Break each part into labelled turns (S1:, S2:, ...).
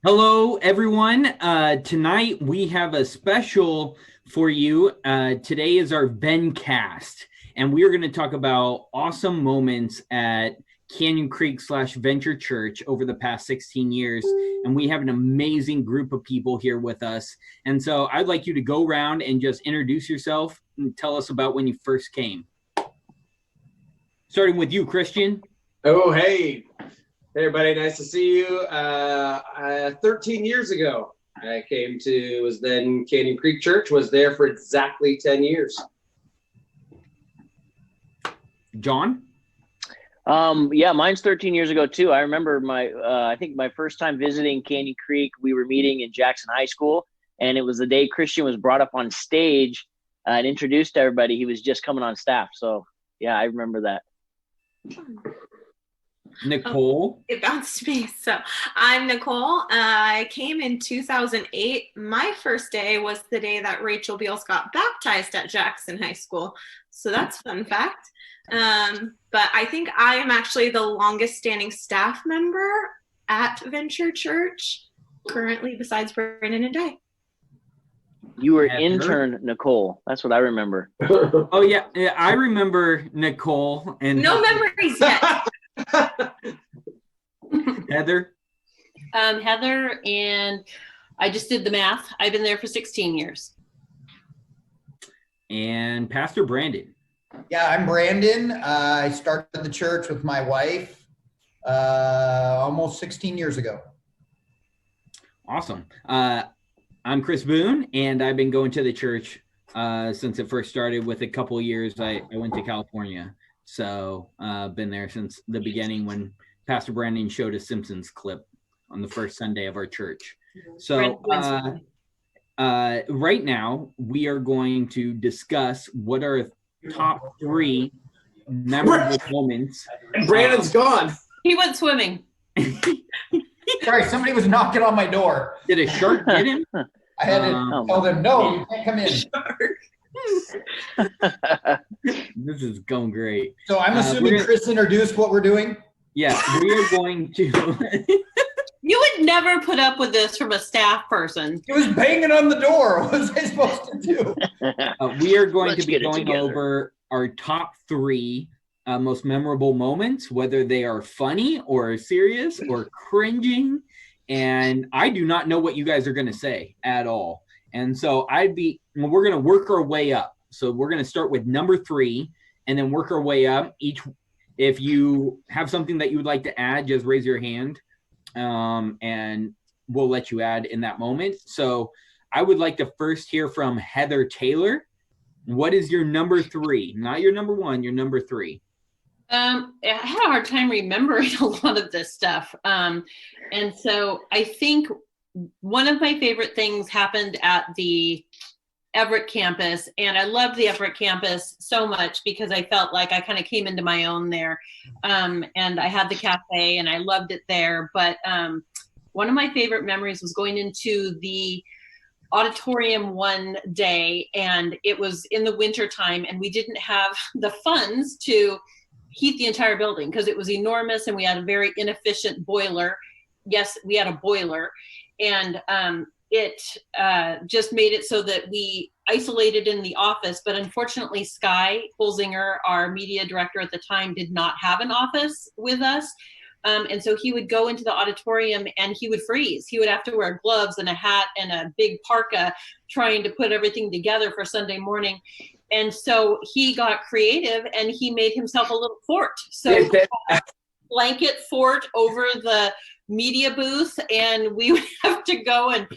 S1: Hello, everyone. Tonight we have a special for you. Today is our Vencast, and we are going to talk about awesome moments at Canyon Creek / Venture Church over the past 16 years. And we have an amazing group of people here with us. And so I'd like you to go around and just introduce yourself and tell us about when you first came. Starting with you, Christian.
S2: Oh, hey. Hey, everybody. Nice to see you. 13 years ago, I came to, was then Canyon Creek Church, was there for exactly 10 years.
S1: John?
S3: Yeah, mine's 13 years ago too. I remember I think my first time visiting Canyon Creek, we were meeting in Jackson High School, and it was the day Christian was brought up on stage and introduced to everybody. He was just coming on staff. So yeah, I remember that.
S1: Nicole?
S4: It bounced me. So I'm Nicole. I came in 2008. My first day was the day that Rachel Beals got baptized at Jackson High School. So that's a fun fact. But I think I am actually the longest standing staff member at Venture Church currently, besides Brandon and Di.
S3: You were intern, Nicole. That's what I remember.
S1: Oh, yeah. I remember Nicole. And
S4: no memories yet.
S1: Heather?
S5: Heather, and I just did the math. I've been there for 16 years.
S1: And Pastor Brandon?
S6: Yeah, I'm Brandon. I started the church with my wife almost 16 years ago.
S1: Awesome. I'm Chris Boone, and I've been going to the church since it first started. With a couple of years, I went to California. So been there since the beginning when Pastor Brandon showed a Simpsons clip on the first Sunday of our church. So right now, we are going to discuss what are top 3 memorable moments.
S2: And Brandon's gone.
S5: He went swimming.
S6: Sorry, somebody was knocking on my door.
S1: Did a shark get him?
S6: I had to tell them, no, you can't come in.
S1: This is going great.
S6: So I'm assuming Chris introduced what we're doing?
S1: Yeah, we are going to...
S5: You would never put up with this from a staff person.
S6: He was banging on the door. What was I supposed to do?
S1: We are going to be going over our top 3 most memorable moments, whether they are funny or serious or cringing. And I do not know what you guys are going to say at all. And so we're going to work our way up. So we're going to start with number 3 and then work our way up. If you have something that you would like to add, just raise your hand and we'll let you add in that moment. So I would like to first hear from Heather Taylor. What is your number 3? Not your number 1, your number 3.
S5: I had a hard time remembering a lot of this stuff. And so I think one of my favorite things happened at the Everett campus. And I loved the Everett campus so much because I felt like I kind of came into my own there. And I had the cafe and I loved it there. But one of my favorite memories was going into the auditorium one day, and it was in the winter time, and we didn't have the funds to heat the entire building because it was enormous and we had a very inefficient boiler. Yes, we had a boiler, and it just made it so that we isolated in the office. But unfortunately, Sky Holzinger, our media director at the time, did not have an office with us. And so he would go into the auditorium and he would freeze. He would have to wear gloves and a hat and a big parka trying to put everything together for Sunday morning. And so he got creative and he made himself a little fort. So he had a blanket fort over the media booth, and we would have to go and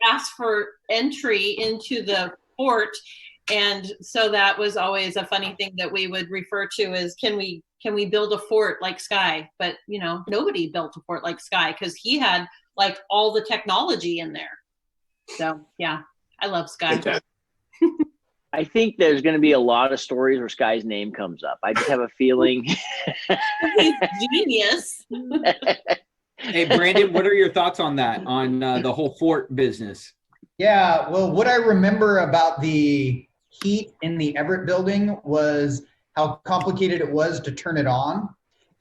S5: ask for entry into the fort. And so that was always a funny thing that we would refer to as, can we build a fort like Sky? But nobody built a fort like Sky because he had like all the technology in there. So yeah, I love Sky.
S3: I think there's going to be a lot of stories where Sky's name comes up. I just have a feeling.
S5: He's genius.
S1: Hey, Brandon, what are your thoughts on that, on the whole fort business?
S6: Yeah, well, what I remember about the heat in the Everett building was how complicated it was to turn it on.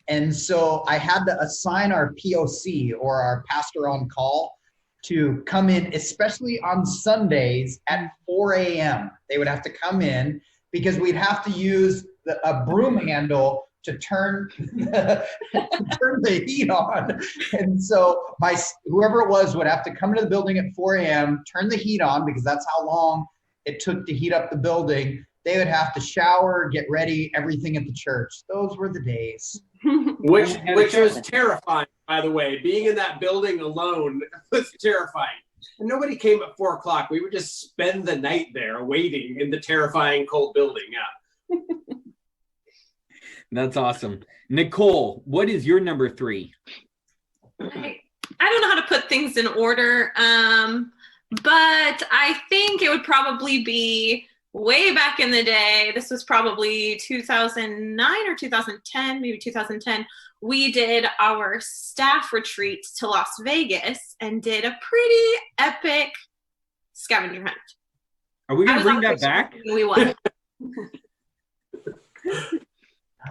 S6: And so I had to assign our POC, or our pastor on call, to come in, especially on Sundays at 4 a.m. They would have to come in because we'd have to use a broom handle to turn the heat on. And so whoever it was would have to come into the building at 4 a.m., turn the heat on because that's how long it took to heat up the building. They would have to shower, get ready, everything at the church. Those were the days.
S2: Which was terrifying, by the way. Being in that building alone was terrifying. And nobody came at 4 o'clock. We would just spend the night there waiting in the terrifying cold building. Yeah.
S1: That's awesome. Nicole, what is your number 3?
S4: I don't know how to put things in order, but I think it would probably be way back in the day. This was probably 2009 or 2010, maybe 2010. We did our staff retreats to Las Vegas and did a pretty epic scavenger hunt.
S1: Are we going to bring that back?
S4: We won.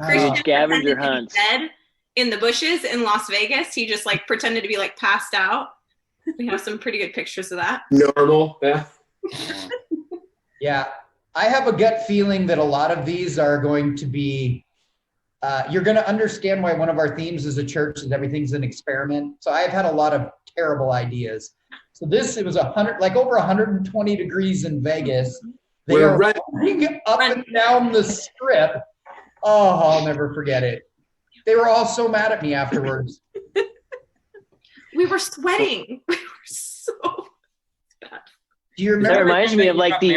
S4: Christian
S3: Scavenger hunts.
S4: Dead in the bushes in Las Vegas. He just like pretended to be like passed out. We have some pretty good pictures of that.
S2: Normal. Yeah.
S6: Yeah. I have a gut feeling that a lot of these are going to be, you're going to understand why one of our themes as a church is everything's an experiment. So I've had a lot of terrible ideas. So it was over 120 degrees in Vegas. They are running up and down the strip. Oh, I'll never forget it. They were all so mad at me afterwards.
S4: We were sweating. We were so bad.
S6: Do you remember?
S3: That reminds me of like
S6: Do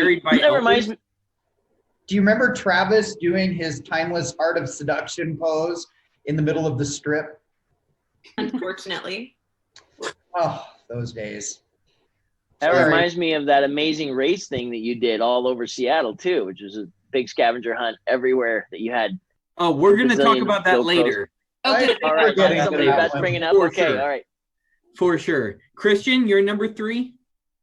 S6: you remember Travis doing his timeless art of seduction pose in the middle of the strip?
S4: Unfortunately.
S6: Oh, those days.
S3: That reminds me of that amazing race thing that you did all over Seattle too, which was a big scavenger hunt everywhere that you had.
S1: Oh, we're going to talk about that later.
S5: Okay.
S3: All right. Somebody that's bringing up. Okay. Sure. All right.
S1: For sure. Christian, you're number 3?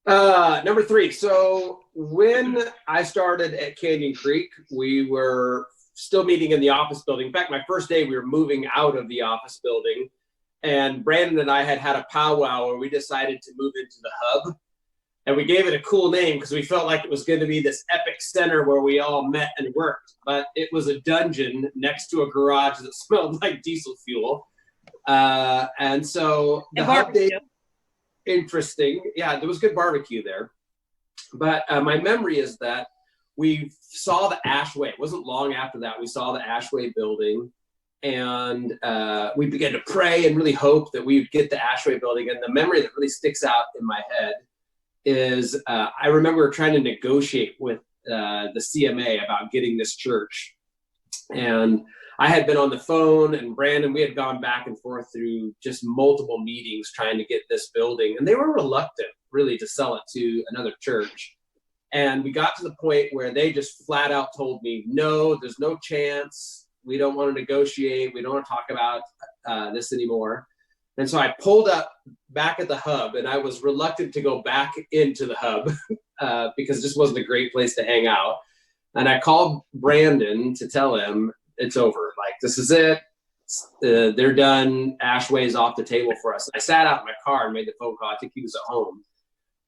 S2: Number 3. So when I started at Canyon Creek, we were still meeting in the office building. In fact, my first day, we were moving out of the office building. And Brandon and I had a powwow where we decided to move into the hub. And we gave it a cool name because we felt like it was going to be this epic center where we all met and worked. But it was a dungeon next to a garage that smelled like diesel fuel. And so the hub day, interesting. Yeah, there was good barbecue there. But my memory is that we saw the Ashway. It wasn't long after that. We saw the Ashway building. And we began to pray and really hope that we would get the Ashway building. And the memory that really sticks out in my head is I remember trying to negotiate with the CMA about getting this church. And I had been on the phone, and Brandon, we had gone back and forth through just multiple meetings trying to get this building. And they were reluctant, really, to sell it to another church. And we got to the point where they just flat out told me, no, there's no chance. We don't want to negotiate. We don't want to talk about this anymore. And so I pulled up back at the hub, and I was reluctant to go back into the hub because it just wasn't a great place to hang out. And I called Brandon to tell him it's over. Like, this is it. They're done. Ashway's off the table for us. I sat out in my car and made the phone call. I think he was at home.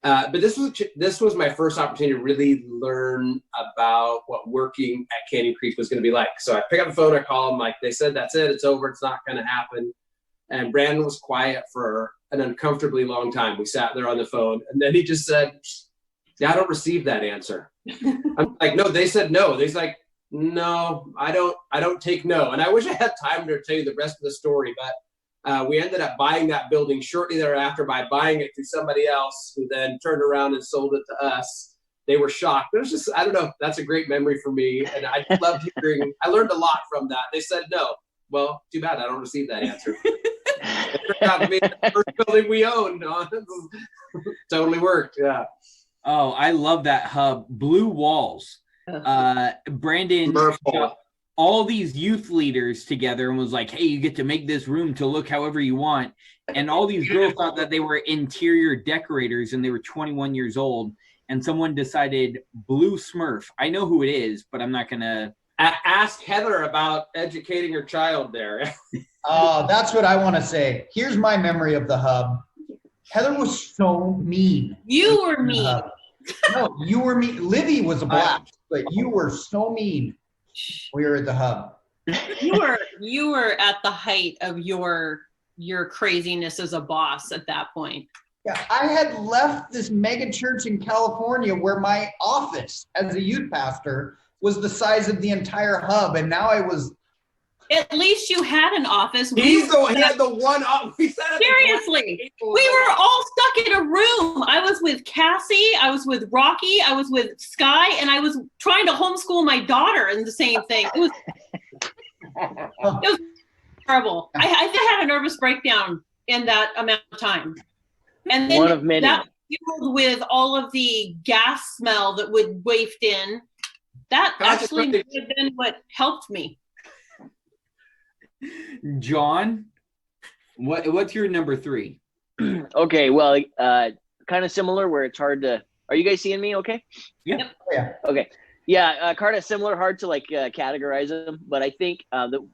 S2: But this was my first opportunity to really learn about what working at Canyon Creek was going to be like. So I pick up the phone, I call them, like, they said, that's it, it's over, it's not going to happen. And Brandon was quiet for an uncomfortably long time. We sat there on the phone, and then he just said, yeah, I don't receive that answer. I'm like, no, they said no. He's like, no, I don't take no. And I wish I had time to tell you the rest of the story, but we ended up buying that building shortly thereafter by buying it through somebody else who then turned around and sold it to us. They were shocked. It was just, I don't know, that's a great memory for me. And I loved hearing, I learned a lot from that. They said no. Well, too bad I don't receive that answer. It turned out to be the first building we owned. Totally worked, yeah.
S1: Oh, I love that hub. Blue walls. Brandon got all these youth leaders together and was like, hey, you get to make this room to look however you want. And all these girls thought that they were interior decorators, and they were 21 years old. And someone decided blue Smurf. I know who it is, but I'm not going to.
S2: Ask Heather about educating her child there.
S6: That's what I want to say. Here's my memory of the hub. Heather was so mean.
S5: You were mean.
S6: No, you were mean. Livy was a blast, but you were so mean. We were at the hub.
S5: You were at the height of your craziness as a boss at that point.
S6: Yeah, I had left this mega church in California where my office as a youth pastor was the size of the entire hub, and now I was.
S5: At least you had an office.
S2: He had the one.
S5: Seriously, we were all stuck in a room. I was with Cassie, I was with Rocky, I was with Sky, and I was trying to homeschool my daughter in the same thing. It was terrible. I had a nervous breakdown in that amount of time. And then
S3: one of many.
S5: That fueled with all of the gas smell that would waft in. That actually would have been what helped me.
S1: John, what's your number 3?
S3: Okay, well, kind of similar where it's hard to. Are you guys seeing me? Okay.
S1: Yeah.
S6: Yeah.
S3: Okay. Yeah, kind of similar, hard to like categorize them. But I think the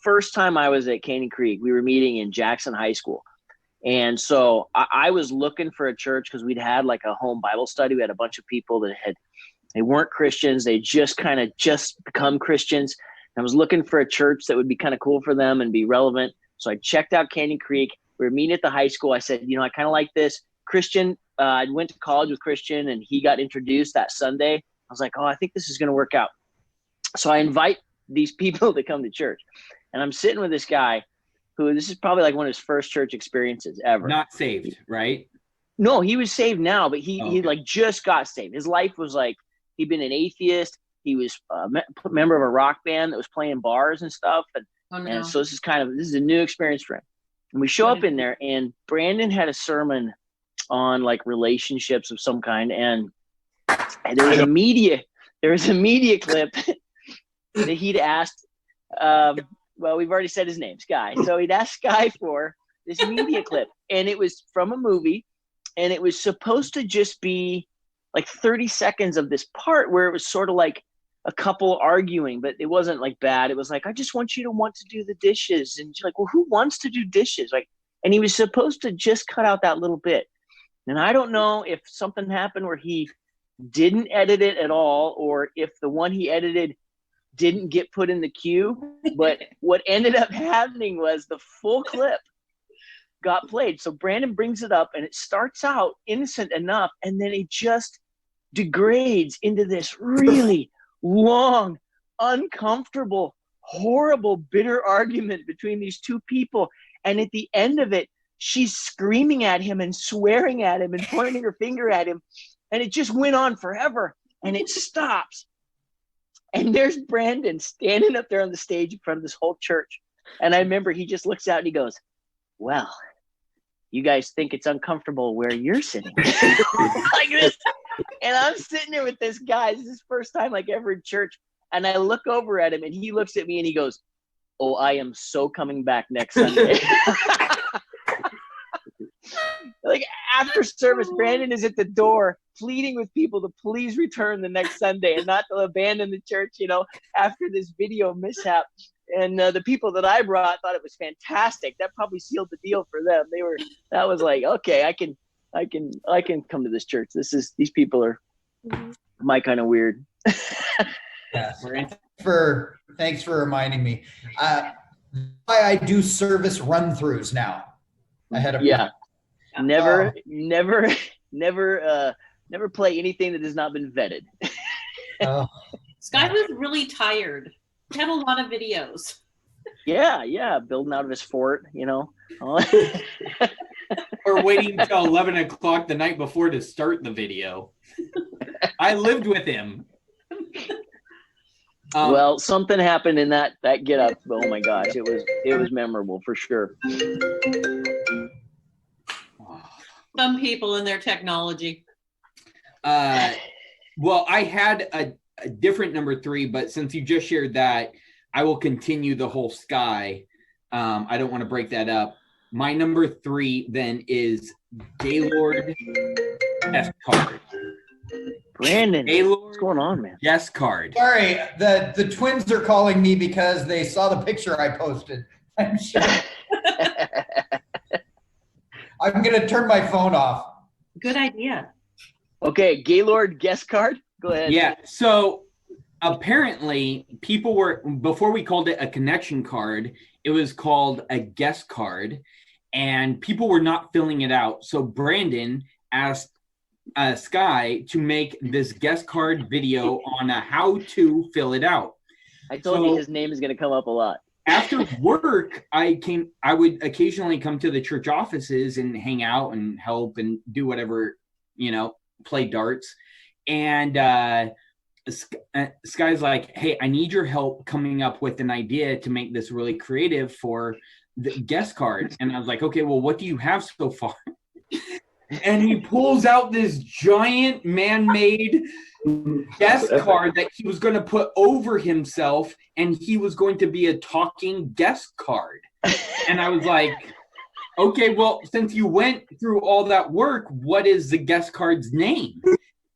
S3: first time I was at Canyon Creek, we were meeting in Jackson High School. And so I was looking for a church because we'd had like a home Bible study. We had a bunch of people that they weren't Christians. They just become Christians. And I was looking for a church that would be kind of cool for them and be relevant. So I checked out Canyon Creek. We were meeting at the high school. I said, I kind of like this. Christian, I went to college with Christian and he got introduced that Sunday. I was like, I think this is going to work out. So I invite these people to come to church. And I'm sitting with this guy who this is probably like one of his first church experiences ever.
S1: Not saved, right?
S3: No, he was saved now, but he like just got saved. His life was like, he'd been an atheist. He was a member of a rock band that was playing bars and stuff. And so this is a new experience for him. And we show up in there and Brandon had a sermon on like relationships of some kind. And there was a media clip that he'd asked, well, we've already said his name, Sky. So he'd asked Sky for this media clip, and it was from a movie, and it was supposed to just be like 30 seconds of this part where it was sort of like a couple arguing, but it wasn't like bad. It was like, I just want you to want to do the dishes. And she's like, well, who wants to do dishes? Like, and he was supposed to just cut out that little bit. And I don't know if something happened where he didn't edit it at all, or if the one he edited didn't get put in the queue, but what ended up happening was the full clip got played. So Brandon brings it up and it starts out innocent enough, and then it just degrades into this really long, uncomfortable, horrible, bitter argument between these two people. And at the end of it, she's screaming at him and swearing at him and pointing her finger at him. And it just went on forever, and it stops. And there's Brandon standing up there on the stage in front of this whole church. And I remember he just looks out and he goes, well, you guys think it's uncomfortable where you're sitting. Like this. And I'm sitting there with this guy. This is his first time like ever in church. And I look over at him and he looks at me and he goes, oh, I am so coming back next Sunday. Like after service, Brandon is at the door pleading with people to please return the next Sunday and not to abandon the church, after this video mishap. And the people that I brought thought it was fantastic. That probably sealed the deal for them. That was like, okay, I can come to this church. These people are my kind of weird.
S6: Yes. Thanks for reminding me. Why I do service run-throughs now ahead of
S3: Never play anything that has not been vetted.
S5: Sky was really tired. He had a lot of videos.
S3: Yeah, building out of his fort,
S1: Or waiting until 11 o'clock the night before to start the video. I lived with him.
S3: Well, something happened in that get up. Oh my gosh, it was memorable for sure.
S5: Some people and their technology.
S1: Well, I had a different number 3, but since you just shared that, I will continue the whole Sky. I don't want to break that up. My number 3 then is Gaylord Guest Card.
S3: Brandon,
S1: Gaylord,
S3: what's going on, man?
S1: Guest Card.
S6: Sorry, the twins are calling me because they saw the picture I posted. I'm sure. I'm going to turn my phone off.
S5: Good idea.
S3: Okay, Gaylord guest card. Go ahead.
S1: Yeah. So apparently, people were, before we called it a connection card, it was called a guest card, and people were not filling it out. So Brandon asked Sky to make this guest card video on how to fill it out.
S3: I told you his name is going to come up a lot.
S1: After work, I would occasionally come to the church offices and hang out and help and do whatever, play darts. And Sky's like, hey, I need your help coming up with an idea to make this really creative for the guest card. And I was like, okay, well, what do you have so far? And he pulls out this giant man-made guest card that he was going to put over himself, and he was going to be a talking guest card. And I was like, okay, well, since you went through all that work, what is the guest card's name?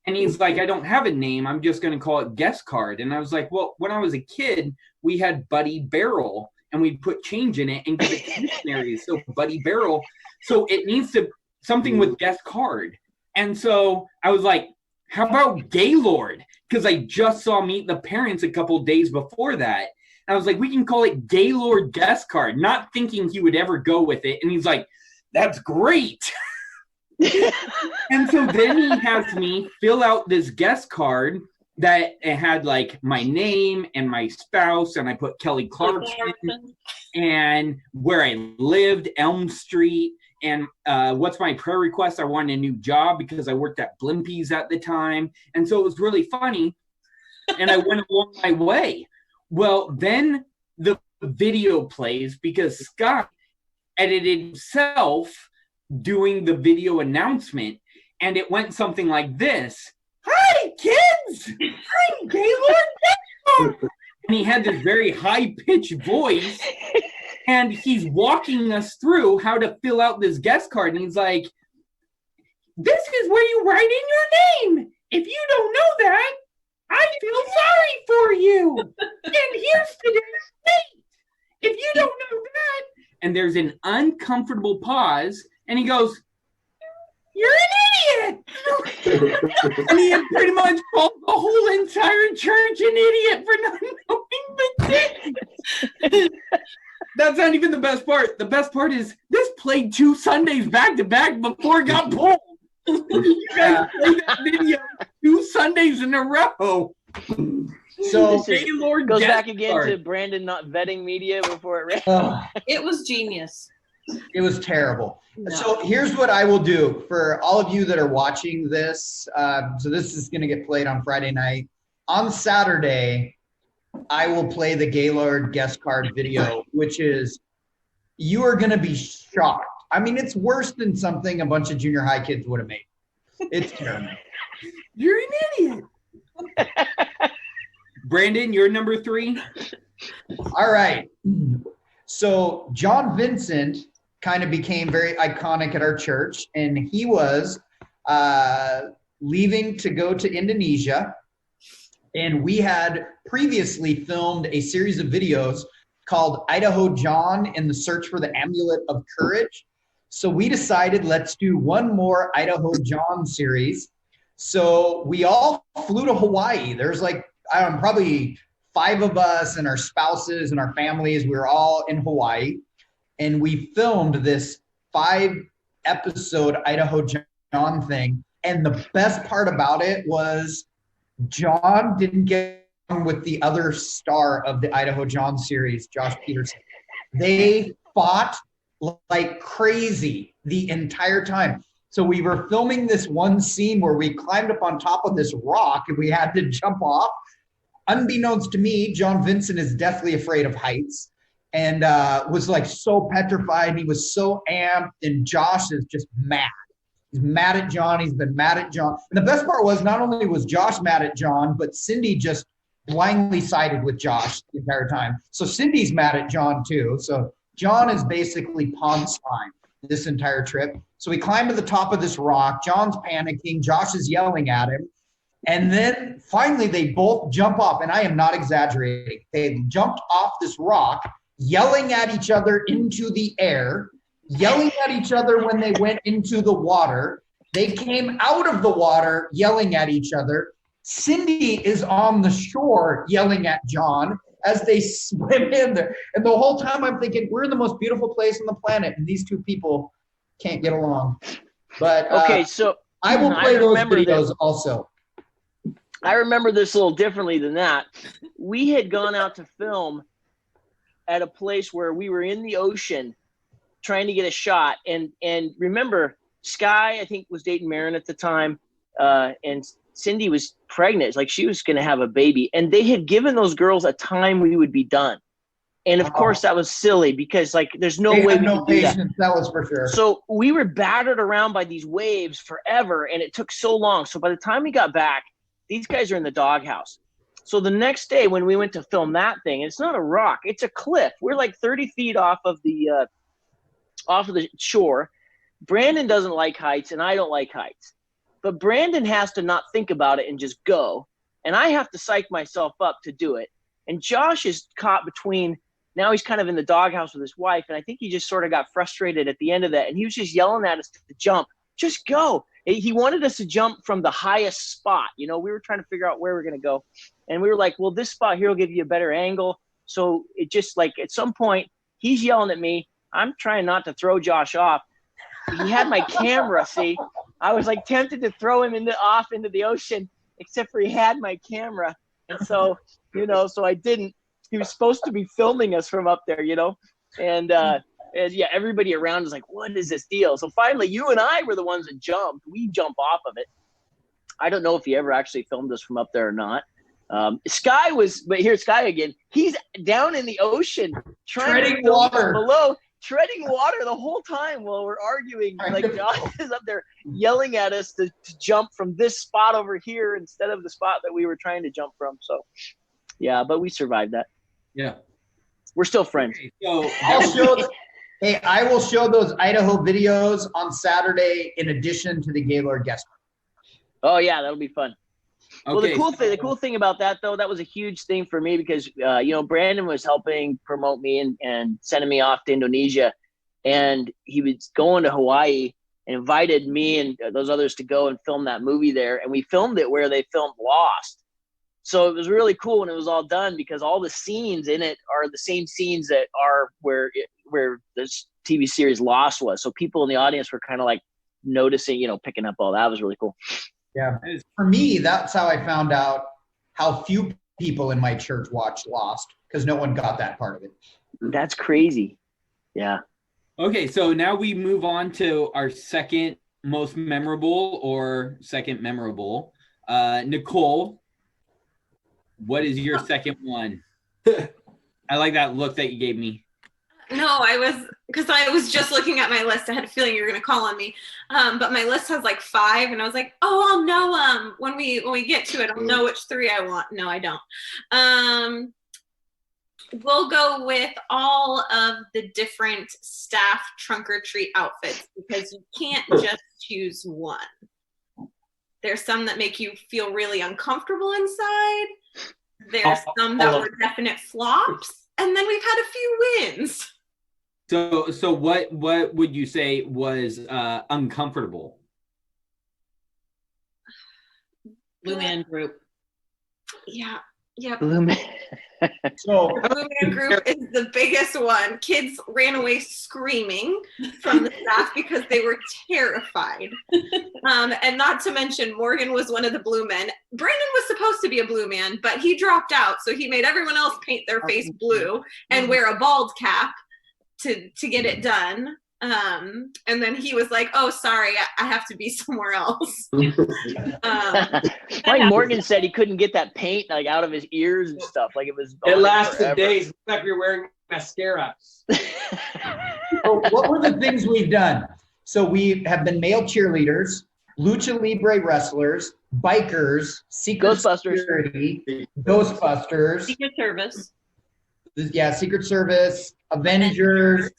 S1: And he's like, I don't have a name. I'm just going to call it guest card. And I was like, well, when I was a kid, we had Buddy Barrel, and we'd put change in it and give it dictionaries. So Buddy Barrel. So it needs to something with guest card. And so I was like, how about Gaylord? Because I just saw Meet the Parents a couple days before that. And I was like, we can call it Gaylord guest card, not thinking he would ever go with it. And he's like, that's great. And so then he has me fill out this guest card that it had like my name and my spouse, and I put Kelly Clarkson and where I lived, Elm Street, and what's my prayer request? I wanted a new job because I worked at Blimpies at the time. And so it was really funny. And I went along my way. Well, then the video plays because Scott edited himself doing the video announcement. And it went something like this. Hi, kids! I'm Gaylord. And he had this very high-pitched voice. And he's walking us through how to fill out this guest card. And he's like, this is where you write in your name. If you don't know that, I feel sorry for you. And here's today's date. If you don't know that. And there's an uncomfortable pause. And he goes, you're an idiot. And he had pretty much called the whole entire church an idiot for not knowing the date. That's not even the best part. The best part is this played 2 Sundays back to back before it got pulled. You guys played that video 2 Sundays in a row.
S6: So
S3: Gaylord goes back again to Brandon not vetting media before it ran.
S5: It was genius.
S6: It was terrible.
S5: No.
S6: So here's what I will do for all of you that are watching this. So this is going to get played on Friday night. On Saturday, I will play the Gaylord guest card video, which is, you are going to be shocked. I mean, it's worse than something a bunch of junior high kids would have made. It's terrible.
S1: You're an idiot. Brandon, you're number 3.
S6: All right. So John Vincent kind of became very iconic at our church, and he was leaving to go to Indonesia. And we had previously filmed a series of videos called Idaho John in the Search for the Amulet of Courage. So we decided, let's do one more Idaho John series. So we all flew to Hawaii. There's like, I don't know, probably 5 of us and our spouses and our families. We were all in Hawaii. And we filmed this 5-episode Idaho John thing. And the best part about it was John didn't get on with the other star of the Idaho John series, Josh Peterson. They fought like crazy the entire time. So we were filming this one scene where we climbed up on top of this rock and we had to jump off. Unbeknownst to me, John Vincent is deathly afraid of heights and was like so petrified. And he was so amped, and Josh is just mad. He's mad at John. He's been mad at John. And the best part was, not only was Josh mad at John, but Cindy just blindly sided with Josh the entire time. So Cindy's mad at John too. So John is basically pawn slime this entire trip. So we climb to the top of this rock. John's panicking. Josh is yelling at him. And then finally they both jump off. And I am not exaggerating. They jumped off this rock, yelling at each other into the air. yelling at each other when they went into the water. They came out of the water yelling at each other. Cindy is on the shore yelling at John as they swim in there. And the whole time I'm thinking, we're in the most beautiful place on the planet, and these two people can't get along. But
S3: okay, so
S6: I will play those videos also.
S3: I remember this a little differently than that. We had gone out to film at a place where we were in the ocean trying to get a shot. And remember, Sky, I think, was dating Marin at the time, and Cindy was pregnant. Like, she was going to have a baby. And they had given those girls a time we would be done. And, of course, that was silly because, like, there's no way we could do that.
S6: That was for sure.
S3: So we were battered around by these waves forever, and it took so long. So by the time we got back, these guys are in the doghouse. So the next day when we went to film that thing, it's not a rock, it's a cliff. We're like 30 feet off of the shore. Brandon doesn't like heights, and I don't like heights. But Brandon has to not think about it and just go. And I have to psych myself up to do it. And Josh is caught between, now he's kind of in the doghouse with his wife, and I think he just sort of got frustrated at the end of that. And he was just yelling at us to jump. Just go. He wanted us to jump from the highest spot. You know, we were trying to figure out where we're going to go. And we were like, well, this spot here will give you a better angle. So it just, like, at some point, he's yelling at me. I'm trying not to throw Josh off. He had my camera, see? I was, like, tempted to throw him off into the ocean, except for he had my camera. And so, you know, so I didn't. He was supposed to be filming us from up there, you know? And yeah, everybody around was like, what is this deal? So finally, you and I were the ones that jumped. We jump off of it. I don't know if he ever actually filmed us from up there or not. Sky was, but here's Sky again. He's down in the ocean
S6: treading water
S3: below, treading water the whole time while we're arguing. Like, Josh is up there yelling at us to jump from this spot over here instead of the spot that we were trying to jump from. So, yeah, but we survived that.
S1: Yeah.
S3: We're still friends.
S1: Okay, so
S6: I will show those Idaho videos on Saturday in addition to the Gaylord guest.
S3: Oh yeah, that'll be fun.
S1: Okay,
S3: well, the cool thing about that, though, that was a huge thing for me because you know, Brandon was helping promote me and sending me off to Indonesia, and he was going to Hawaii and invited me and those others to go and film that movie there, and we filmed it where they filmed Lost. So it was really cool when it was all done because all the scenes in it are the same scenes that are where this TV series Lost was. So people in the audience were kind of like noticing, you know, picking up all that. It was really cool.
S6: Yeah. For me, that's how I found out how few people in my church watched Lost because no one got that part of it.
S3: That's crazy. Yeah.
S1: Okay, so now we move on to our second most memorable or second memorable. Nicole, what is your second one? I like that look that you gave me.
S4: No, because I was just looking at my list. I had a feeling you were going to call on me. But my list has like 5, and I was like, oh, I'll know when we get to it, I'll know which 3 I want. No, I don't. We'll go with all of the different staff trunk or treat outfits because you can't just choose one. There's some that make you feel really uncomfortable inside. There's some that were definite flops. And then we've had a few wins.
S1: So what would you say was uncomfortable?
S5: Blue Man Group.
S4: Yeah. Yep.
S3: Blue Man.
S6: So
S4: the Blue Man Group is the biggest one. Kids ran away screaming from the staff because they were terrified. And not to mention, Morgan was one of the blue men. Brandon was supposed to be a blue man, but he dropped out, so he made everyone else paint their face blue and wear a bald cap to get it done. And then he was like, oh, sorry, I have to be somewhere else.
S3: Like Morgan said, he couldn't get that paint like out of his ears and stuff. Like it
S2: lasted
S3: forever.
S2: days. Looked like you're wearing mascara.
S6: So what were the things we've done? So we have been male cheerleaders, lucha libre wrestlers, bikers, Secret Security, Ghostbusters,
S5: Secret Service,
S6: yeah, Secret Service, Avengers,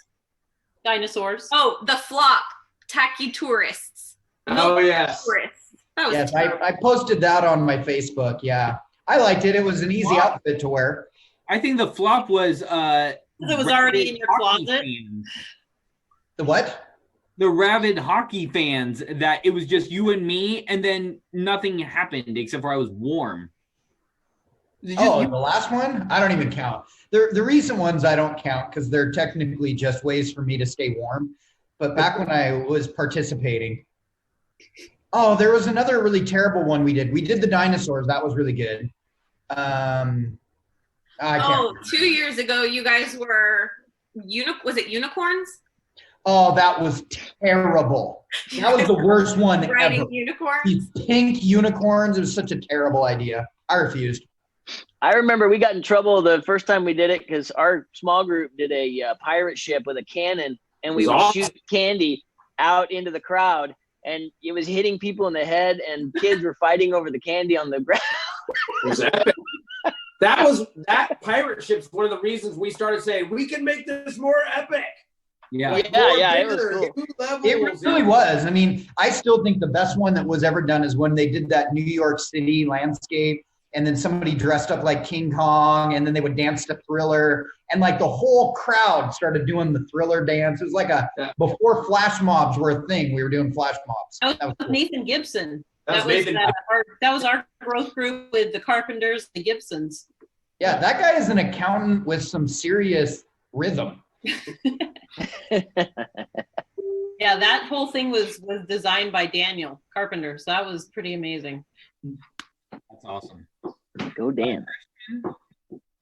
S5: dinosaurs.
S4: Oh, the flop, tacky tourists.
S2: Oh, yes.
S4: Tourists. That was
S6: yes, I posted that on my Facebook. Yeah, I liked it. It was an easy outfit to wear.
S1: I think the flop was
S5: Because it was already in your closet.
S6: The what?
S1: The rabid hockey fans that it was just you and me, and then nothing happened except for I was warm.
S6: Oh, the last one? I don't even count. The recent ones I don't count because they're technically just ways for me to stay warm. But back when I was participating, oh, there was another really terrible one we did. We did the dinosaurs. That was really good. I can't
S4: 2 years ago, you guys were was it unicorns?
S6: Oh, that was terrible. That was the worst one
S4: Riding
S6: ever.
S4: unicorns?
S6: These pink unicorns. It was such a terrible idea. I refused.
S3: I remember we got in trouble the first time we did it because our small group did a pirate ship with a cannon, and we would shoot candy out into the crowd, and it was hitting people in the head, and kids were fighting over the candy on the ground.
S2: Exactly. That pirate ship's one of the reasons we started saying we can make this more epic.
S1: Yeah,
S2: Like,
S3: it was cool.
S6: It really was. I mean, I still think the best one that was ever done is when they did that New York City landscape, and then somebody dressed up like King Kong, and then they would dance to Thriller, and like the whole crowd started doing the Thriller dance. It was like before flash mobs were a thing. We were doing flash mobs.
S5: That was
S6: cool.
S5: Nathan Gibson.
S2: That
S5: was our growth group with the Carpenters, the Gibsons.
S6: Yeah, that guy is an accountant with some serious rhythm.
S5: Yeah, that whole thing was designed by Daniel Carpenter, so that was pretty amazing.
S1: That's awesome.
S3: Go Dan.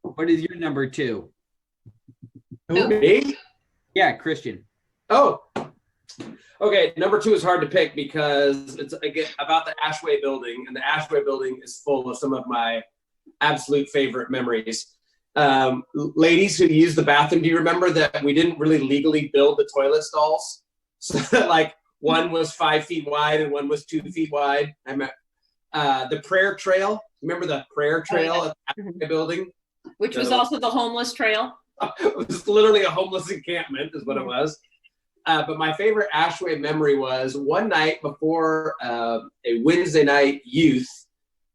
S1: What is your number 2?
S2: Who? Me?
S1: Yeah, Christian.
S2: Oh. Okay, number 2 is hard to pick because it's again about the Ashway building, and the Ashway building is full of some of my absolute favorite memories. Ladies who use the bathroom, do you remember that we didn't really legally build the toilet stalls? So that like one was 5 feet wide and one was 2 feet wide. The prayer trail. Remember the prayer trail at the building?
S5: Which was also the homeless trail.
S2: It was literally a homeless encampment is what it was. But my favorite Ashway memory was one night before a Wednesday night youth,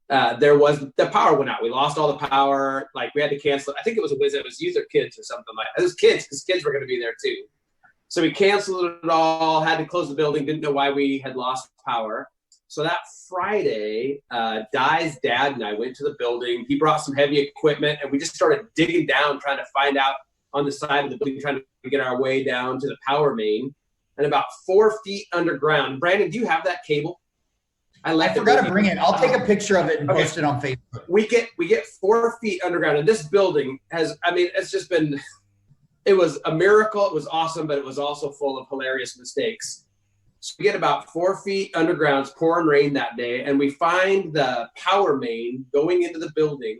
S2: the power went out. We lost all the power. Like we had to cancel. I think it was a Wednesday. It was youth or kids or something like that. It was kids because kids were going to be there too. So we canceled it all, had to close the building, didn't know why we had lost power. So that Friday, Di's dad and I went to the building. He brought some heavy equipment, and we just started digging down, trying to find out on the side of the building, trying to get our way down to the power main. And about 4 feet underground. Brandon, do you have that cable?
S6: I forgot to bring it. I'll take a picture of it and post it on Facebook.
S2: We get 4 feet underground, and this building it's just been. It was a miracle. It was awesome, but it was also full of hilarious mistakes. So we get about 4 feet underground. It's pouring rain that day, and we find the power main going into the building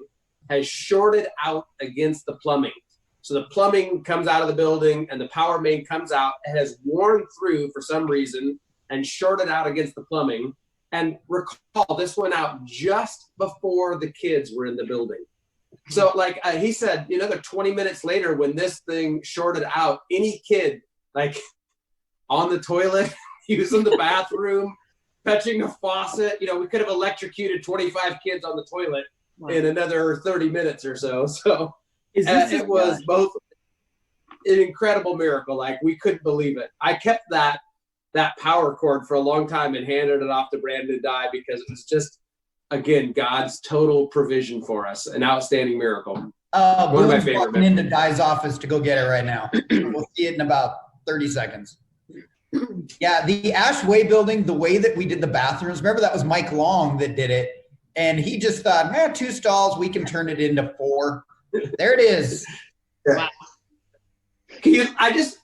S2: has shorted out against the plumbing. So the plumbing comes out of the building, and the power main comes out. It has worn through for some reason and shorted out against the plumbing. And recall, this went out just before the kids were in the building. So like he said, another 20 minutes later when this thing shorted out, any kid like on the toilet, using the bathroom, fetching a faucet, we could have electrocuted 25 kids on the toilet in another 30 minutes or so. So it was both an incredible miracle. Like we couldn't believe it. I kept that power cord for a long time and handed it off to Brandon and Di because it was just, again, God's total provision for us. An outstanding miracle. One of my favorite.
S6: Walking into Di's office to go get it right now. We'll see it in about 30 seconds. Yeah, the Ashway building, the way that we did the bathrooms, remember that was Mike Long that did it. And he just thought, 2 stalls, we can turn it into 4. There it is.
S2: Wow.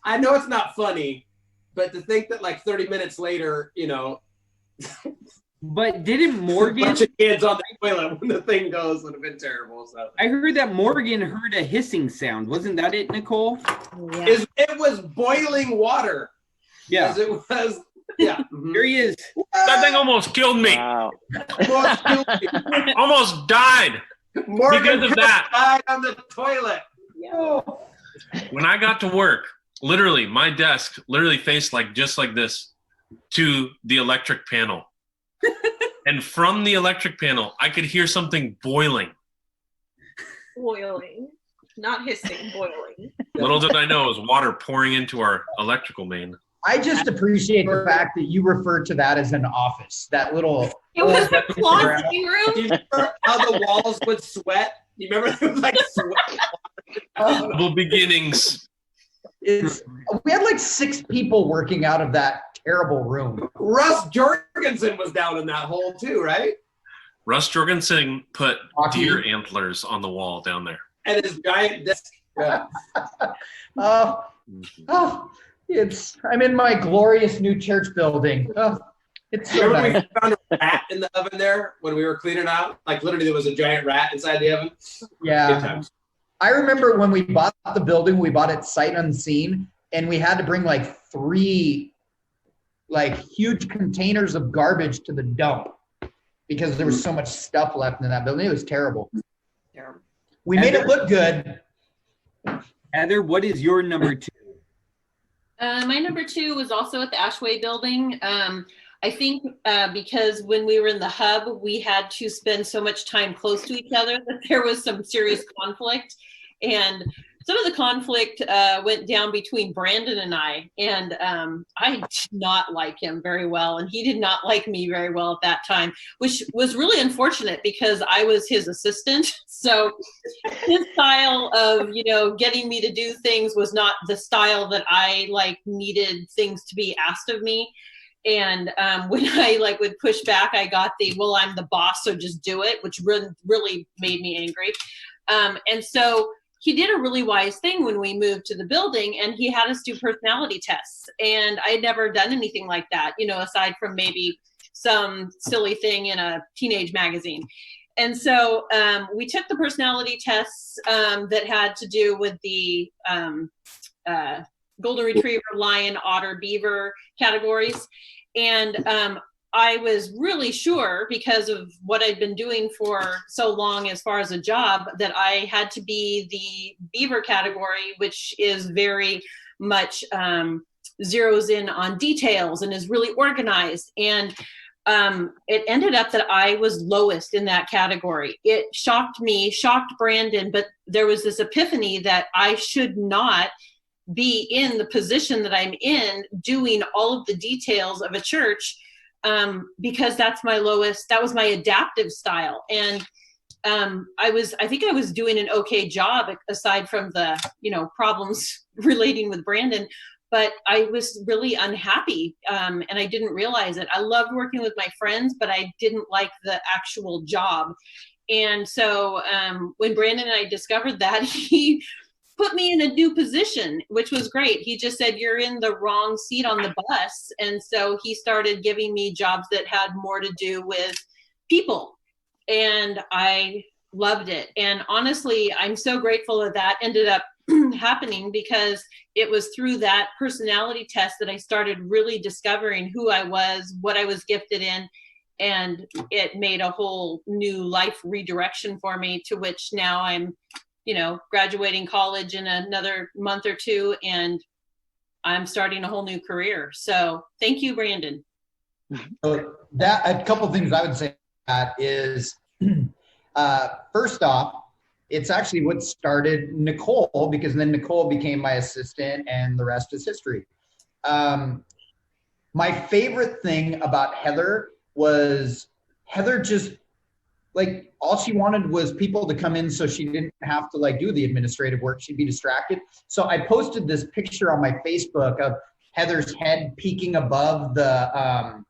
S2: I know it's not funny, but to think that like 30 minutes later,
S1: But didn't Morgan?
S2: A bunch of kids on the toilet when the thing goes would have been terrible. So
S1: I heard that Morgan heard a hissing sound. Wasn't that it, Nicole?
S2: Yeah. It was boiling water.
S1: Yeah.
S2: It was. Yeah.
S1: Here he is.
S7: That thing almost killed me.
S3: Wow.
S7: Almost died.
S2: Morgan
S7: because of that.
S2: Died on the toilet.
S1: Oh.
S7: When I got to work, literally, my desk literally faced just like this to the electric panel. And from the electric panel, I could hear something boiling.
S4: Boiling. Not hissing, boiling.
S7: Little did I know it was water pouring into our electrical main.
S6: I just appreciate the fact that you refer to that as an office. That little.
S4: It was a closeting
S2: Do
S4: room.
S2: you remember how the walls would sweat? You remember it was like sweat?
S7: Double beginnings.
S6: We had like 6 people working out of that terrible room.
S2: Russ Jorgensen was down in that hole too, right?
S7: Russ Jorgensen put
S6: Hockey.
S7: deer antlers on the wall down there.
S2: And his giant disc. Yeah.
S6: I'm in my glorious new church building. Oh, it's so
S2: Remember
S6: nice.
S2: we found a rat in the oven there when we were cleaning out? Like literally there was a giant rat inside the oven. Good
S6: Yeah.
S2: times.
S6: I remember when we bought the building, we bought it sight unseen, and we had to bring like 3 like huge containers of garbage to the dump because there was so much stuff left in that building. It was terrible.
S5: Terrible.
S6: We made it look good.
S1: Heather, what is your number 2?
S5: My number 2 was also at the Ashway building. I think because when we were in the hub, we had to spend so much time close to each other that there was some serious conflict. And some of the conflict went down between Brandon and I. And I did not like him very well. And he did not like me very well at that time, which was really unfortunate because I was his assistant. So his style of, getting me to do things was not the style that I needed things to be asked of me. And when I would push back, I got well, I'm the boss, so just do it, which really made me angry. And so he did a really wise thing when we moved to the building, and he had us do personality tests. And I had never done anything like that, aside from maybe some silly thing in a teenage magazine. And so we took the personality tests that had to do with the golden retriever, lion, otter, beaver categories. And I was really sure, because of what I'd been doing for so long as far as a job, that I had to be the beaver category, which is very much zeroes in on details and is really organized. And it ended up that I was lowest in that category. It shocked me, shocked Brandon, but there was this epiphany that I should not be in the position that I'm in doing all of the details of a church, because that's my lowest, that was my adaptive style. And I think I was doing an okay job aside from the, problems relating with Brandon, but I was really unhappy. And I didn't realize it. I loved working with my friends, but I didn't like the actual job. And so when Brandon and I discovered that, he put me in a new position, which was great. He just said, you're in the wrong seat on the bus. And so he started giving me jobs that had more to do with people. And I loved it. And honestly, I'm so grateful that that ended up happening, because it was through that personality test that I started really discovering who I was, what I was gifted in. And it made a whole new life redirection for me, to which now I'm graduating college in another month or 2, and I'm starting a whole new career. So thank you, Brandon.
S6: So a couple things I would say that is, first off, it's actually what started Nicole, because then Nicole became my assistant and the rest is history. My favorite thing about Heather was Heather just, all she wanted was people to come in so she didn't have to do the administrative work. She'd be distracted. So I posted this picture on my Facebook of Heather's head peeking above the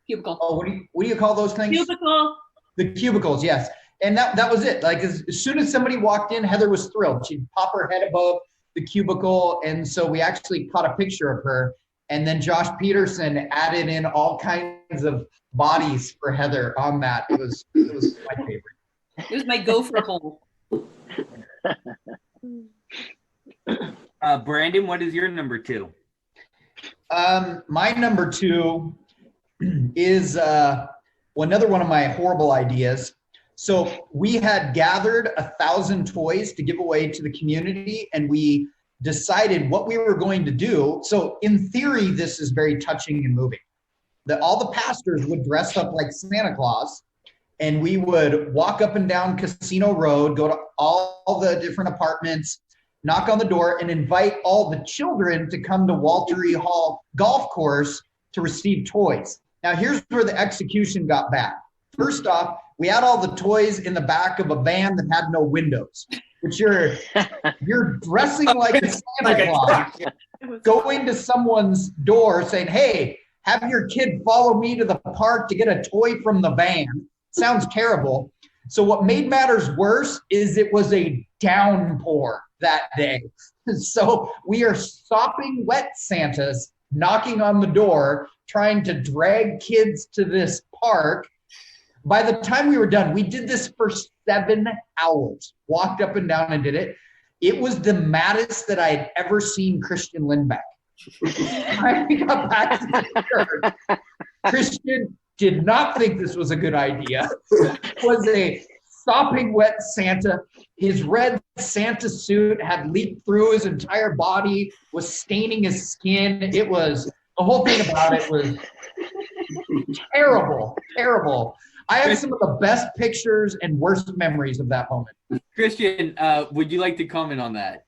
S5: Cubicle.
S6: Oh, what do you call those things?
S5: Cubicle.
S6: The cubicles, yes. And that was it. As soon as somebody walked in, Heather was thrilled. She'd pop her head above the cubicle. And so we actually caught a picture of her. And then Josh Peterson added in all kinds of bodies for Heather on that. It was my favorite.
S5: It was my gopher hole.
S1: Brandon, what is your number 2?
S6: My number 2 is another one of my horrible ideas. So we had gathered 1,000 toys to give away to the community, and we decided what we were going to do. So in theory, this is very touching and moving. All the pastors would dress up like Santa Claus, and we would walk up and down Casino Road, go to all the different apartments, knock on the door, and invite all the children to come to Walter E. Hall Golf Course to receive toys. Now, here's where the execution got bad. First off, we had all the toys in the back of a van that had no windows, which you're dressing like a Santa Claus, going to someone's door saying, hey, have your kid follow me to the park to get a toy from the van. Sounds terrible. So what made matters worse is it was a downpour that day. So we are sopping wet Santas, knocking on the door, trying to drag kids to this park. By the time we were done, we did this for 7 hours, walked up and down and did it. It was the maddest that I had ever seen Christian Lindbeck. I got back to the church. Christian did not think this was a good idea. It was a sopping wet Santa. His red Santa suit had leaked through his entire body, was staining his skin. It was, the whole thing about it was terrible, terrible. I have some of the best pictures and worst memories of that moment.
S1: Christian, would you like to comment on that?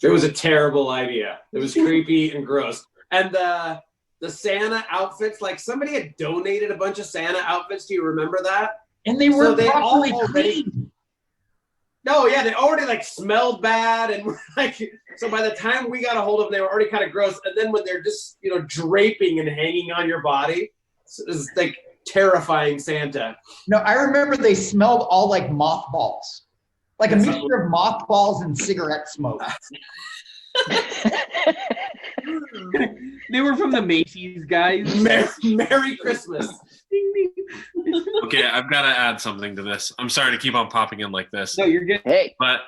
S2: It was a terrible idea. It was creepy and gross. And the Santa outfits, like somebody had donated a bunch of Santa outfits. Do you remember that?
S6: And they were properly cleaned.
S2: No, yeah, they already like smelled bad, and like so by the time we got a hold of them, they were already kind of gross. And then when they're just draping and hanging on your body, it's like terrifying Santa.
S6: No, I remember they smelled all like mothballs, like a mixture of mothballs and cigarette smoke.
S1: They were from the Macy's guys.
S2: Merry Christmas.
S7: Okay, I've got to add something to this. I'm sorry to keep on popping in like this.
S1: No, you're good.
S3: Hey.
S7: But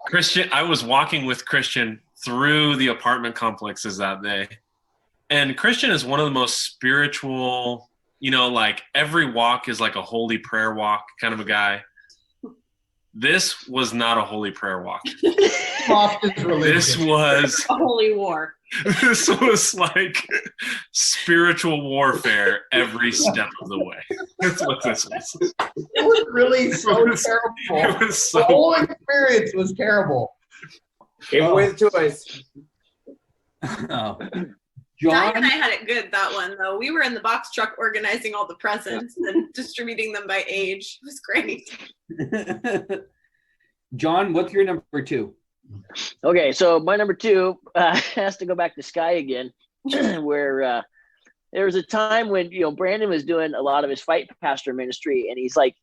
S7: Christian, I was walking with Christian through the apartment complexes that day. And Christian is one of the most spiritual, like every walk is like a holy prayer walk kind of a guy. This was not a holy prayer walk. This was
S5: a holy war.
S7: This was like spiritual warfare every step of the way. That's what this was.
S6: It was really terrible.
S7: It was
S6: the whole experience was terrible.
S2: Gave away the toys.
S1: Oh.
S4: John and I had it good that one though. We were in the box truck organizing all the presents and distributing them by age. It was great.
S1: John, what's your number 2?
S3: Okay, so my number 2 has to go back to Sky again, where there was a time when Brandon was doing a lot of his fight pastor ministry, and he's like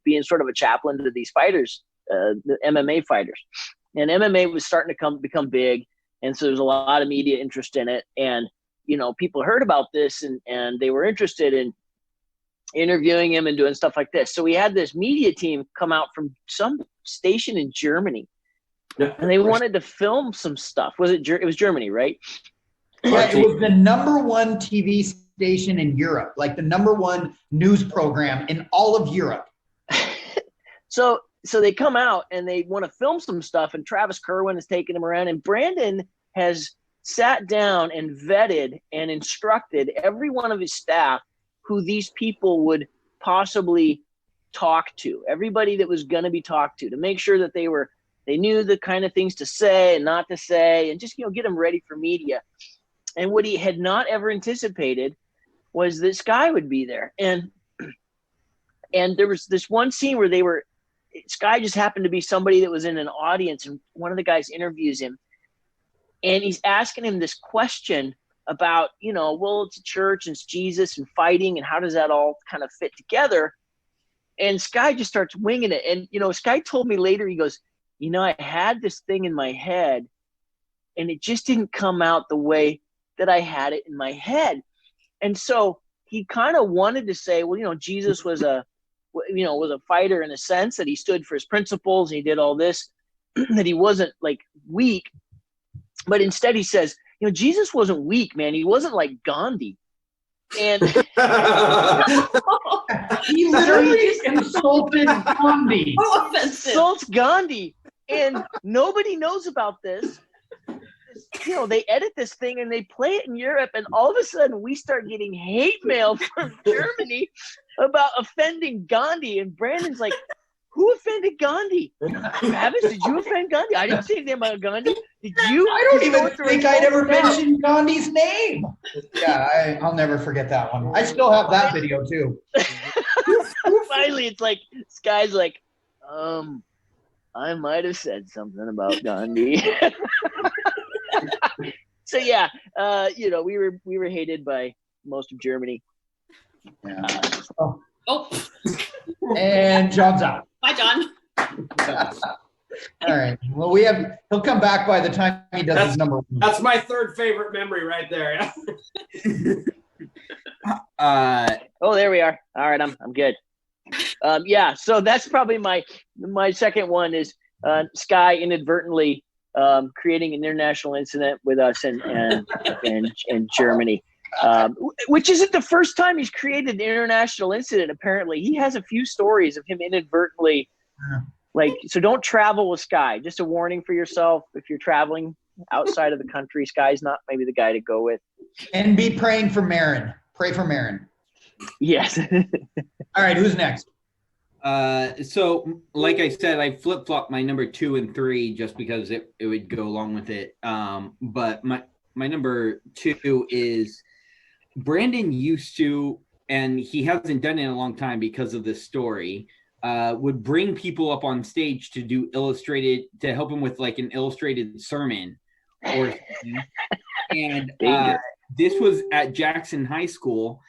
S3: being sort of a chaplain to these fighters, the MMA fighters, and MMA was starting to become big, and so there's a lot of media interest in it, and people heard about this and they were interested in interviewing him and doing stuff like this. So we had this media team come out from some station in Germany. And they wanted to film some stuff. It was Germany, right?
S6: Yeah, it was the #1 TV station in Europe, like the #1 news program in all of Europe.
S3: So they come out and they want to film some stuff, and Travis Kerwin is taking them around, and Brandon has sat down and vetted and instructed every one of his staff who these people would possibly talk to, everybody that was going to be talked to make sure that they knew the kind of things to say and not to say, and just, get them ready for media. And what he had not ever anticipated was that Sky would be there. And there was this one scene where Sky just happened to be somebody that was in an audience, and one of the guys interviews him, and he's asking him this question about, well, it's a church and it's Jesus and fighting, and how does that all kind of fit together? And Sky just starts winging it. And, Sky told me later, he goes, I had this thing in my head and it just didn't come out the way that I had it in my head. And so he kind of wanted to say, well, Jesus was a fighter in a sense, that he stood for his principles and he did all this, that he wasn't like weak. But instead he says, Jesus wasn't weak, man. He wasn't like Gandhi. And
S6: he literally insulted Gandhi.
S3: Insults Gandhi. And nobody knows about this. They edit this thing and they play it in Europe, and all of a sudden we start getting hate mail from Germany about offending Gandhi. And Brandon's like, who offended Gandhi? Travis, did you offend Gandhi? I didn't say anything about Gandhi. Did you?
S6: I don't even think I'd ever mentioned Gandhi's name. Yeah, I'll never forget that one. I still have that video too.
S3: Finally, it's like this guy's like, I might have said something about Gandhi. So yeah, we were hated by most of Germany.
S6: Yeah.
S5: Oh,
S6: And John's out.
S5: bye, John.
S6: All right. Well, he'll come back by the time he does his number one.
S2: That's my third favorite memory right there.
S3: Oh, there we are. All right, I'm good. Yeah, so that's probably my second one is Sky inadvertently creating an international incident with us and Germany. Which isn't the first time he's created an international incident, apparently. He has a few stories of him inadvertently, so don't travel with Sky. Just a warning for yourself. If you're traveling outside of the country, Sky's not maybe the guy to go with.
S6: And be praying for Marin. Pray for Marin.
S3: Yes.
S6: All right, who's next?
S1: So like I said, I flip-flopped my number 2 and 3 just because it would go along with it. But my number 2 is Brandon used to, and he hasn't done it in a long time because of this story, would bring people up on stage to do to help him with like an illustrated sermon or something. And this was at Jackson High School,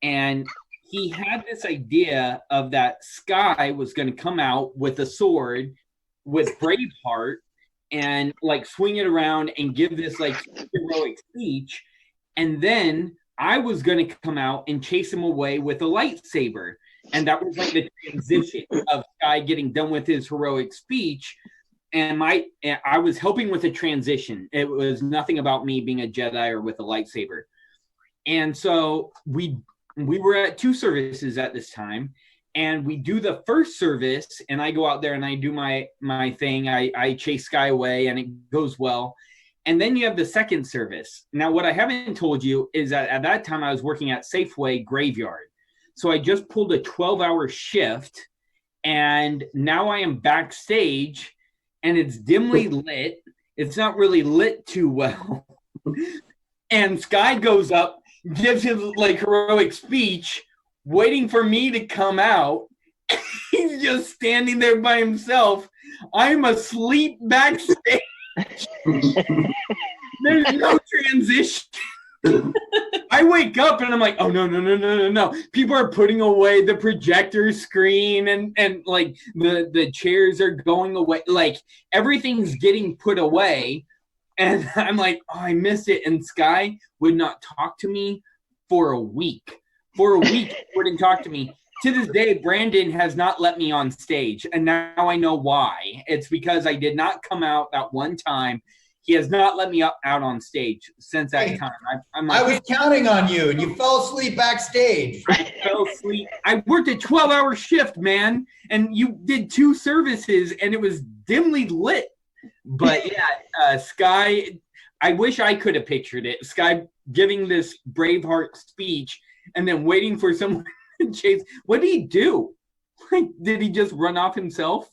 S1: and he had this idea of that Sky was going to come out with a sword with Braveheart and like swing it around and give this like heroic speech. And then I was going to come out and chase him away with a lightsaber. And that was like the transition of Sky getting done with his heroic speech. And I was helping with the transition. It was nothing about me being a Jedi or with a lightsaber. And so we were at 2 services at this time, and we do the first service, and I go out there and I do my thing. I chase Sky away, and it goes well. And then you have the second service. Now, what I haven't told you is that at that time I was working at Safeway Graveyard. So I just pulled a 12-hour shift, and now I am backstage, and it's dimly lit. It's not really lit too well. And Sky goes up, gives his like heroic speech, waiting for me to come out. He's just standing there by himself. I'm asleep backstage. There's no transition. I wake up and I'm like, oh no. People are putting away the projector screen and like the chairs are going away. Like everything's getting put away. And I'm like, oh, I missed it. And Sky would not talk to me for a week. He wouldn't talk to me. To this day, Brandon has not let me on stage. And now I know why. It's because I did not come out that one time. He has not let me out on stage since that time. I'm like,
S6: I was counting on you, and you fell asleep backstage.
S1: I fell asleep. I worked a 12-hour shift, man. And you did 2 services, and it was dimly lit. But yeah, Sky, I wish I could have pictured it. Sky giving this Braveheart speech and then waiting for someone to chase. What did he do? Like, did he just run off himself?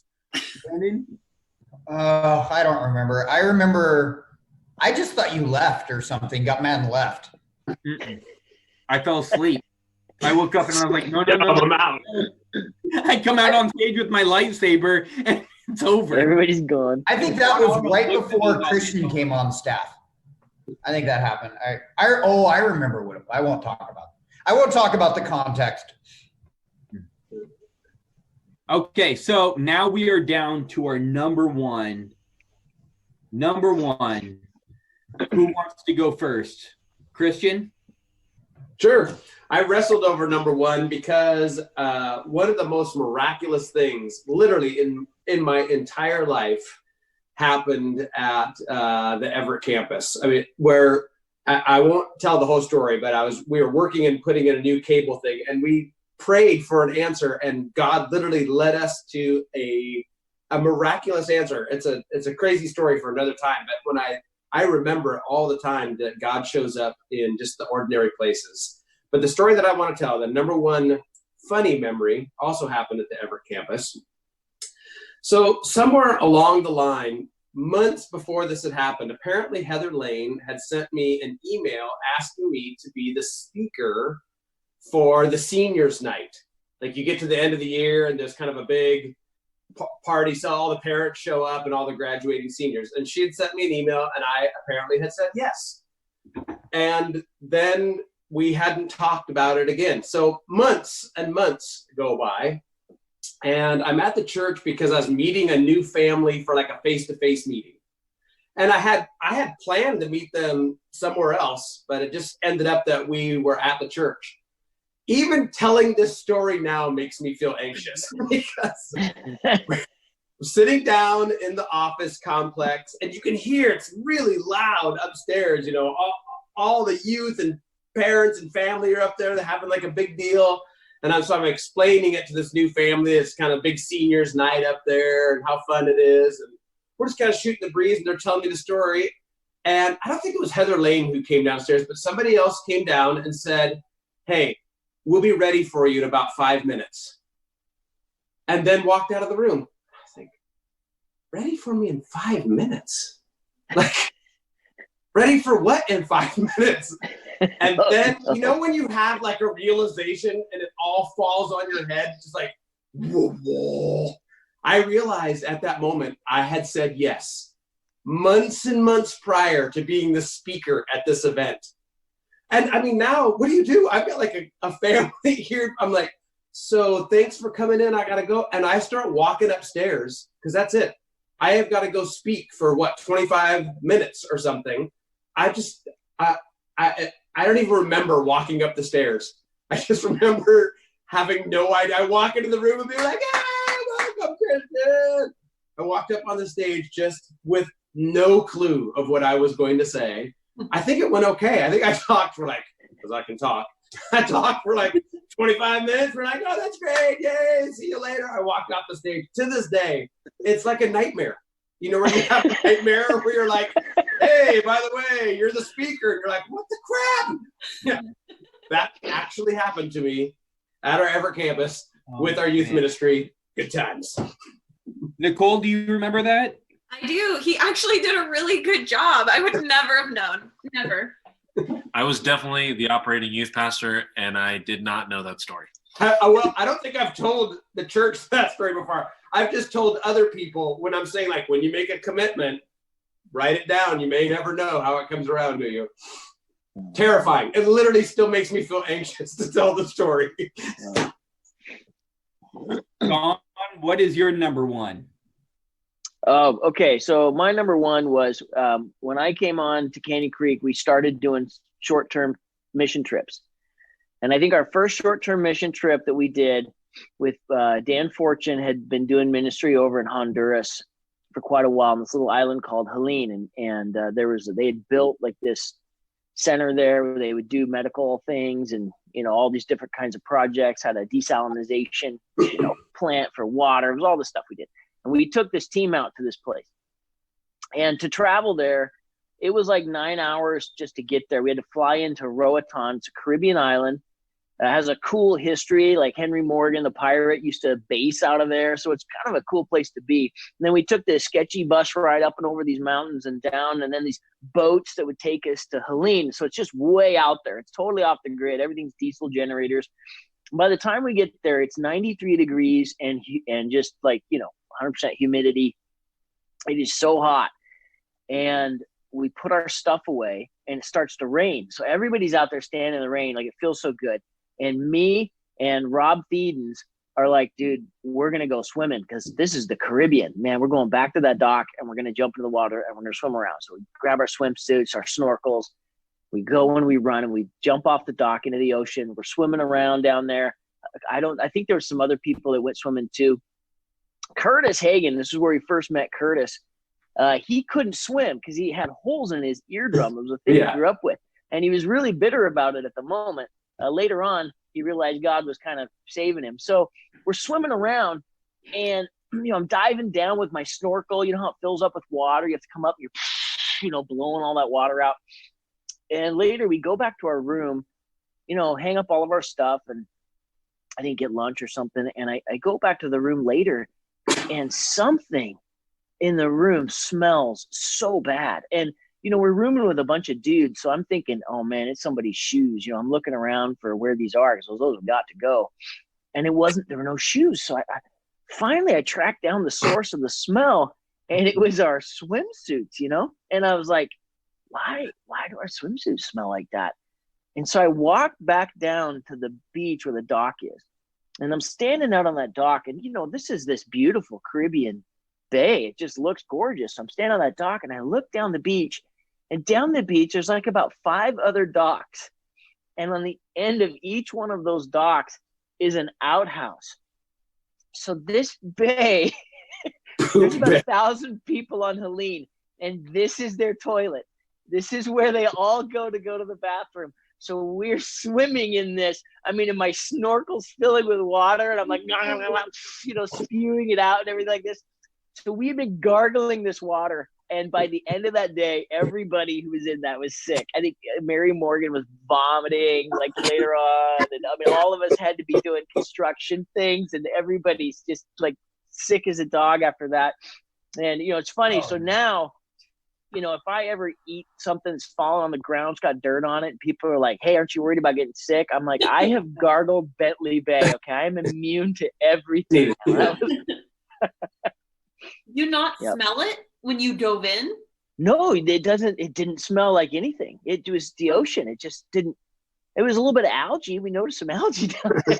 S6: I don't remember. I remember I just thought you left or something, got mad and left.
S1: I fell asleep. I woke up and I was like, no.
S2: I'm out.
S1: I come out on stage with my lightsaber and it's over.
S3: Everybody's gone.
S6: I think that was right before Christian came on staff. I think that happened. I remember what I won't talk about the context.
S1: Okay, so now we are down to our number one. Number 1. Who wants to go first? Christian?
S2: Sure. I wrestled over number 1 because one of the most miraculous things, literally in my entire life, happened at the Everett campus. I mean, where I won't tell the whole story, but we were working and putting in a new cable thing, and we prayed for an answer, and God literally led us to a miraculous answer. It's a crazy story for another time, but when I remember all the time that God shows up in just the ordinary places. But the story that I want to tell, the number 1 funny memory, also happened at the Everett campus. So somewhere along the line, months before this had happened, apparently Heather Lane had sent me an email asking me to be the speaker for the seniors night. Like you get to the end of the year and there's kind of a big party, so all the parents show up and all the graduating seniors. And she had sent me an email and I apparently had said yes. And then we hadn't talked about it again. So months and months go by. And I'm at the church because I was meeting a new family for like a face-to-face meeting. And I had planned to meet them somewhere else, but it just ended up that we were at the church. Even telling this story now makes me feel anxious because we're sitting down in the office complex and you can hear it's really loud upstairs. You know, all the youth and parents and family are up there. They're having like a big deal. And I'm explaining it to this new family. It's kind of big seniors night up there and how fun it is. And we're just kind of shooting the breeze and they're telling me the story. And I don't think it was Heather Lane who came downstairs, but somebody else came down and said, "Hey, we'll be ready for you in about 5 minutes." And then walked out of the room. I think, ready for me in 5 minutes? Like, ready for what in 5 minutes? And then, you know, when you have like a realization and it all falls on your head, just like, whoa, whoa. I realized at that moment I had said yes, months and months prior to being the speaker at this event. And I mean, now, what do? I've got like a family here. I'm like, so thanks for coming in. I got to go. And I start walking upstairs because that's it. I have got to go speak for 25 minutes or something. I don't even remember walking up the stairs. I just remember having no idea. I walk into the room and be like, "Hey, welcome, Christian." I walked up on the stage just with no clue of what I was going to say. I think it went okay. I think I talked for like, because I can talk. I talked for like 25 minutes. We're like, "Oh, that's great. Yay, see you later." I walked off the stage. To this day, it's like a nightmare. You know, where you have a nightmare where you're like, "Hey, by the way, you're the speaker." And you're like, "What the crap?" Yeah, that actually happened to me at our Everett campus with our youth ministry. Good times.
S1: Nicole, do you remember that?
S4: I do. He actually did a really good job. I would never have known. Never.
S7: I was definitely the operating youth pastor, and I did not know that story.
S2: Well, I don't think I've told the church that story before. I've just told other people when I'm saying, like, when you make a commitment, write it down. You may never know how it comes around to you. Terrifying. It literally still makes me feel anxious to tell the story.
S1: Dawn, what is your number one?
S3: Okay, so my number one was when I came on to Canyon Creek, we started doing short-term mission trips. And I think our first short-term mission trip that we did with Dan Fortune had been doing ministry over in Honduras for quite a while on this little island called Helene. And they had built like this center there where they would do medical things and, you know, all these different kinds of projects, had a desalinization, plant for water. It was all the stuff we did. And we took this team out to this place. And to travel there, it was like 9 hours just to get there. We had to fly into Roatan. It's a Caribbean island. It has a cool history. Like Henry Morgan, the pirate, used to base out of there. So it's kind of a cool place to be. And then we took this sketchy bus ride up and over these mountains and down, and then these boats that would take us to Helene. So it's just way out there. It's totally off the grid. Everything's diesel generators. By the time we get there, it's 93 degrees and just like, 100% humidity. It is so hot. And we put our stuff away and it starts to rain. So everybody's out there standing in the rain. Like, it feels so good. And me and Rob Thiedens are like, dude, we're going to go swimming because this is the Caribbean, man. We're going back to that dock and we're going to jump into the water and we're going to swim around. So we grab our swimsuits, our snorkels. We go and we run and we jump off the dock into the ocean. We're swimming around down there. I think there were some other people that went swimming too. Curtis Hagen, this is where we first met Curtis. He couldn't swim because he had holes in his eardrum. It was a thing he grew up with. And he was really bitter about it at the moment. Later on, he realized God was kind of saving him. So we're swimming around and, I'm diving down with my snorkel. You know how it fills up with water? You have to come up and you're, blowing all that water out. And later we go back to our room, hang up all of our stuff. And I didn't get lunch or something. And I go back to the room later and something in the room smells so bad. And, you know, we're rooming with a bunch of dudes. So I'm thinking, oh man, it's somebody's shoes. You know, I'm looking around for where these are because those have got to go. And there were no shoes. So I finally tracked down the source of the smell, and it was our swimsuits, you know? And I was like, why do our swimsuits smell like that? And so I walked back down to the beach where the dock is. And I'm standing out on that dock, and you know, this is this beautiful Caribbean bay. It just looks gorgeous. I'm standing on that dock, and I look down the beach, and down the beach, there's like about 5 other docks. And on the end of each one of those docks is an outhouse. So this bay, there's about 1,000 people on Helene, and this is their toilet. This is where they all go to the bathroom. So we're swimming in this. I mean, and my snorkel's filling with water, and I'm like, you know, spewing it out and everything like this. So we've been gargling this water. And by the end of that day, everybody who was in that was sick. I think Mary Morgan was vomiting like later on. And I mean, all of us had to be doing construction things, and everybody's just like sick as a dog after that. And, you know, it's funny. So now, you know, if I ever eat something that's fallen on the ground, it's got dirt on it, and people are like, hey, aren't you worried about getting sick? I'm like, I have gargled Bentley Bay. Okay. I'm immune to everything.
S5: You not smell it when you dove in?
S3: No, it didn't smell like anything. It was the ocean. It just didn't. It was a little bit of algae. We noticed some algae down there.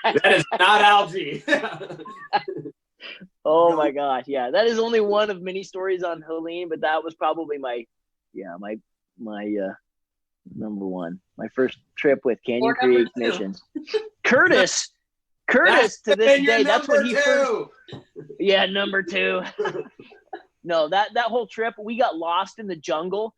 S2: That is not algae.
S3: Oh my gosh. Yeah. That is only one of many stories on Helene, but that was probably my number one. My first trip with Canyon Creek missions. Curtis to this day, that's when he first. Yeah, number 2. No, that whole trip, we got lost in the jungle.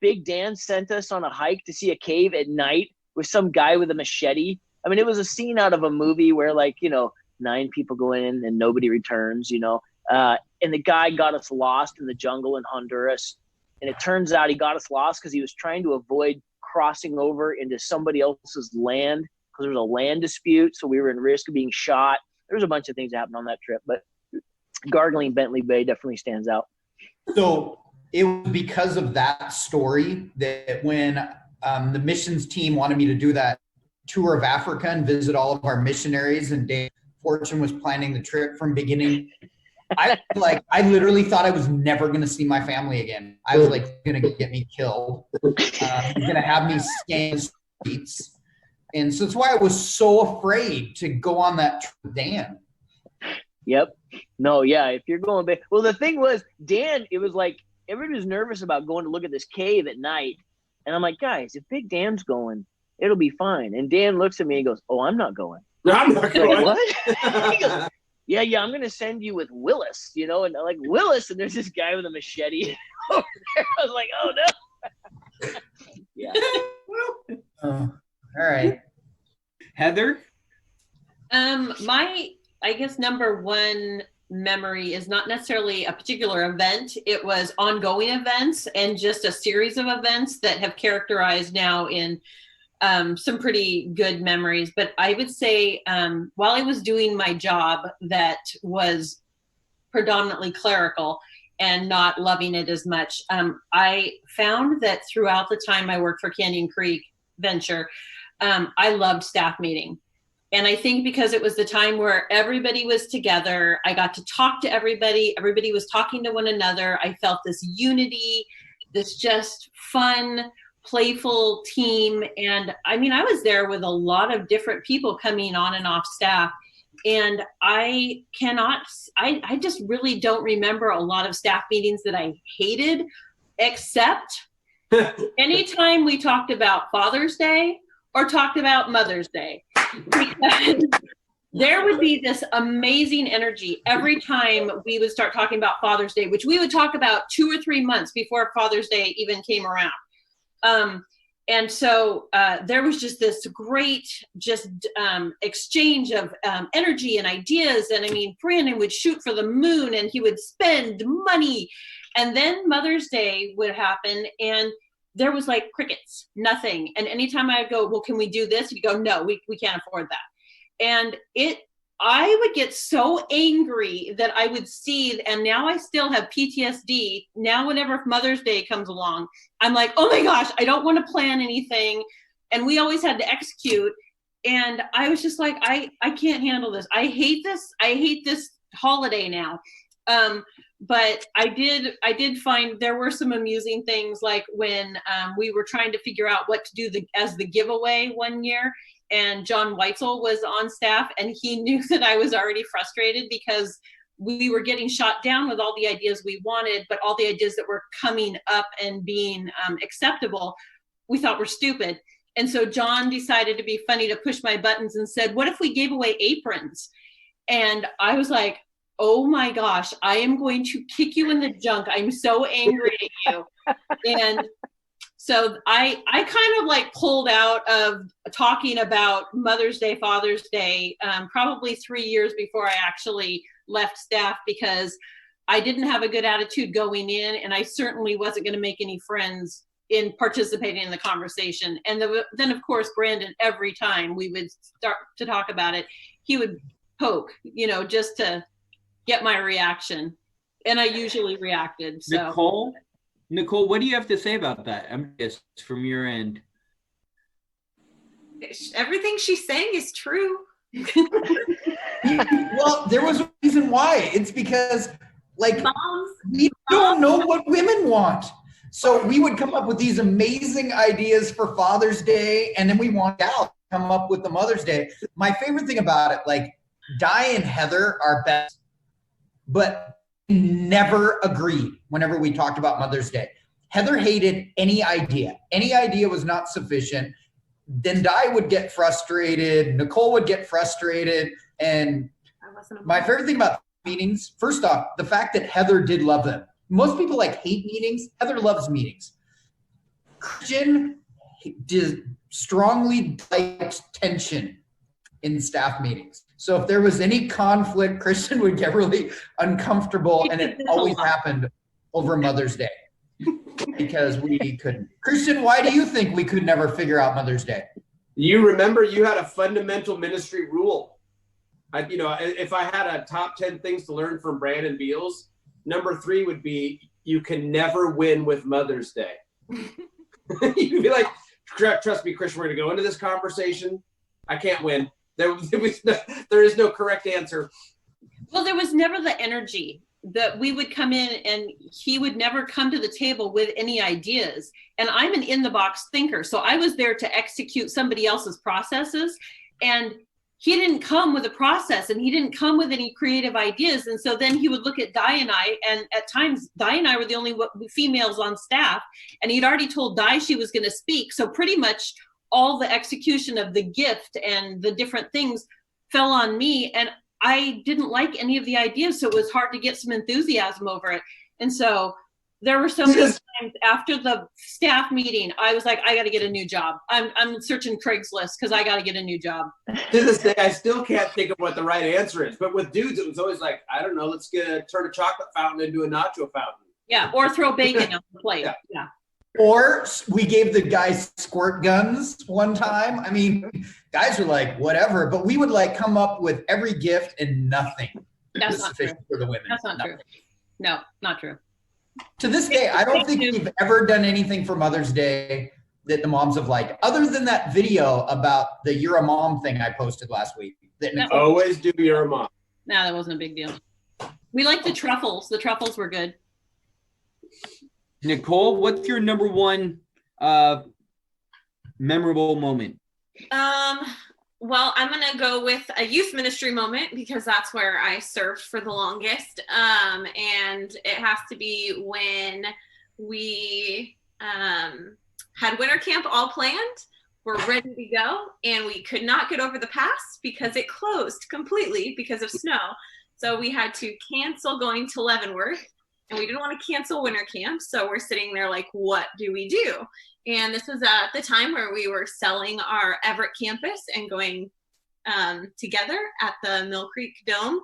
S3: Big Dan sent us on a hike to see a cave at night with some guy with a machete. I mean, it was a scene out of a movie where, like, you know, 9 people go in and nobody returns, you know. And the guy got us lost in the jungle in Honduras. And it turns out he got us lost because he was trying to avoid crossing over into somebody else's land because there was a land dispute. So we were in risk of being shot. There was a bunch of things that happened on that trip, but gargling Bentley Bay definitely stands out.
S6: So it was because of that story that when the missions team wanted me to do that tour of Africa and visit all of our missionaries, and Dave Fortune was planning the trip from beginning, I literally thought I was never going to see my family again. I was like, going to get me killed. He's going to have me scan the streets. And so that's why I was so afraid to go on that trip with Dan.
S3: Yep. No, yeah. If you're going back, well, the thing was, Dan, it was like everybody was nervous about going to look at this cave at night. And I'm like, guys, if Big Dan's going, it'll be fine. And Dan looks at me and goes, oh, I'm not going.
S2: No, I'm not going.
S3: Like, what? He goes, yeah, I'm going to send you with Willis, you know, and I'm like, Willis? And there's this guy with a machete over there. I was like, oh, no. Yeah.
S6: All right.
S1: Heather?
S5: I guess number one memory is not necessarily a particular event. It was ongoing events and just a series of events that have characterized now in some pretty good memories. But I would say while I was doing my job that was predominantly clerical and not loving it as much, I found that throughout the time I worked for Canyon Creek Venture, I loved staff meeting. And I think because it was the time where everybody was together, I got to talk to everybody. Everybody was talking to one another. I felt this unity, this just fun, playful team. And I mean, I was there with a lot of different people coming on and off staff. And I just really don't remember a lot of staff meetings that I hated, except anytime we talked about Father's Day or talked about Mother's Day. Because there would be this amazing energy every time we would start talking about Father's Day, which we would talk about 2 or 3 months before Father's Day even came around. And so there was just this great exchange of energy and ideas. And I mean, Brandon would shoot for the moon and he would spend money. And then Mother's Day would happen and there was like crickets, nothing. And anytime I go, well, can we do this? You go, no, we can't afford that. And it I would get so angry that I would see, and now I still have PTSD. Now, whenever Mother's Day comes along, I'm like, oh my gosh, I don't want to plan anything. And we always had to execute. And I was just like, I can't handle this. I hate this. I hate this holiday now. But I did find there were some amusing things, like when we were trying to figure out what to do as the giveaway one year. And John Weitzel was on staff, and he knew that I was already frustrated because we were getting shot down with all the ideas we wanted, but all the ideas that were coming up and being acceptable, we thought were stupid. And so John decided to be funny, to push my buttons, and said, what if we gave away aprons? And I was like, oh my gosh, I am going to kick you in the junk. I'm so angry at you. And so I kind of like pulled out of talking about Mother's Day, Father's Day, probably 3 years before I actually left staff, because I didn't have a good attitude going in, and I certainly wasn't going to make any friends in participating in the conversation. And then of course, Brandon, every time we would start to talk about it, he would poke, just to get my reaction. And I usually reacted. So
S1: Nicole, what do you have to say about that? I'm just from your end.
S4: Everything she's saying is true.
S6: Well, there was a reason why. It's because, like,
S4: Moms.
S6: we don't know what women want. So we would come up with these amazing ideas for Father's Day, and then we want to come up with the Mother's Day. My favorite thing about it, like, Di and Heather are best, but never agreed whenever we talked about Mother's Day. Heather hated any idea. Any idea was not sufficient. Then Di would get frustrated. Nicole would get frustrated. And my favorite thing about meetings, first off, the fact that Heather did love them. Most people hate meetings. Heather loves meetings. Christian strongly liked tension in staff meetings. So if there was any conflict, Christian would get really uncomfortable, and it always happened over Mother's Day because we couldn't. Christian, why do you think we could never figure out Mother's Day?
S2: You remember you had a fundamental ministry rule. If I had a top 10 things to learn from Brandon Beals, number 3 would be, you can never win with Mother's Day. You'd be like, trust me, Christian, we're going to go into this conversation. I can't win. There is no correct answer.
S5: Well, there was never the energy that we would come in, and he would never come to the table with any ideas. And I'm an in-the-box thinker, so I was there to execute somebody else's processes. And he didn't come with a process, and he didn't come with any creative ideas. And so then he would look at Di and I, and at times Di and I were the only females on staff, and he'd already told Di she was going to speak. So pretty much all the execution of the gift and the different things fell on me, and I didn't like any of the ideas, so it was hard to get some enthusiasm over it. And so there were so many times after the staff meeting, I was like, I got to get a new job. I'm searching Craigslist because I got to get a new job.
S2: To this day, I still can't think of what the right answer is. But with dudes, it was always like, I don't know, let's turn a chocolate fountain into a nacho fountain.
S5: Yeah, or throw bacon on the plate. Yeah.
S6: Or we gave the guys squirt guns one time. I mean, guys were like, whatever, but we would come up with every gift and nothing.
S5: That's not true.
S6: For the women.
S5: That's not true. No, not true.
S6: To this day, I don't think we've ever done anything for Mother's Day that the moms have liked, other than that video about the You're a Mom thing I posted last week.
S2: Always do You're a Mom.
S5: No, that wasn't a big deal. We liked the truffles. The truffles were good.
S1: Nicole, what's your number one memorable moment?
S4: Well, I'm going to go with a youth ministry moment because that's where I served for the longest. And it has to be when we had winter camp all planned. We're ready to go, and we could not get over the pass because it closed completely because of snow. So we had to cancel going to Leavenworth. And we didn't want to cancel winter camp, so we're sitting there like, what do we do? And this was at the time where we were selling our Everett campus and going together at the Mill Creek Dome.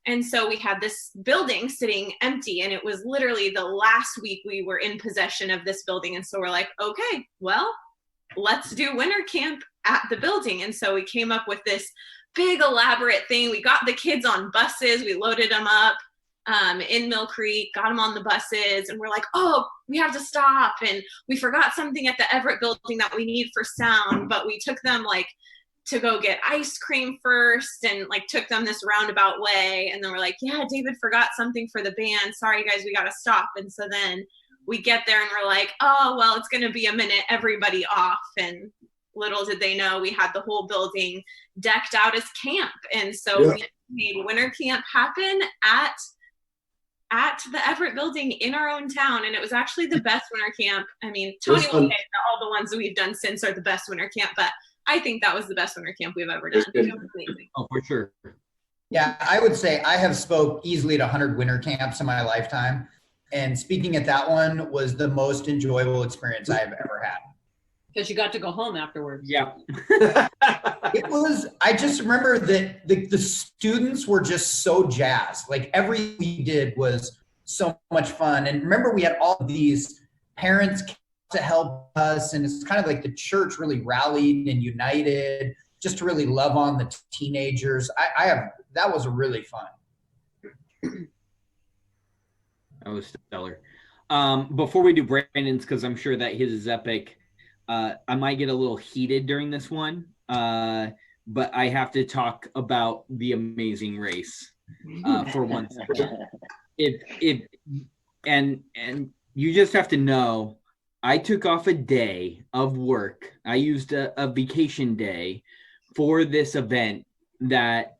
S4: And so we had this building sitting empty, and it was literally the last week we were in possession of this building. And so we're like, okay, well, let's do winter camp at the building. And so we came up with this big elaborate thing. We got the kids on buses. We loaded them up in Mill Creek, got them on the buses, and we're like, oh, we have to stop. And we forgot something at the Everett building that we need for sound, but we took them like to go get ice cream first and like took them this roundabout way. And then we're like, yeah, David forgot something for the band. Sorry guys, we got to stop. And so then we get there and we're like, oh, well, it's going to be a minute, everybody off. And little did they know we had the whole building decked out as camp. And so we made winter camp happen at the Everett building in our own town. And it was actually the best winter camp. I mean, Tony will say that all the ones that we've done since are the best winter camp, but I think that was the best winter camp we've ever done. It was amazing.
S1: Oh, for sure.
S6: Yeah, I would say I have spoke easily to 100 winter camps in my lifetime. And speaking at that one was the most enjoyable experience I've ever had.
S5: Because you got to go home afterwards.
S1: Yeah.
S6: It was, I just remember that the students were just so jazzed. Like everything we did was so much fun. And remember, we had all of these parents to help us. And it's kind of like the church really rallied and united just to really love on the teenagers. That was really fun.
S1: That was stellar. Before we do Brandon's, because I'm sure that his is epic, I might get a little heated during this one, but I have to talk about the Amazing Race for one second. And you just have to know, I took off a day of work. I used a vacation day for this event that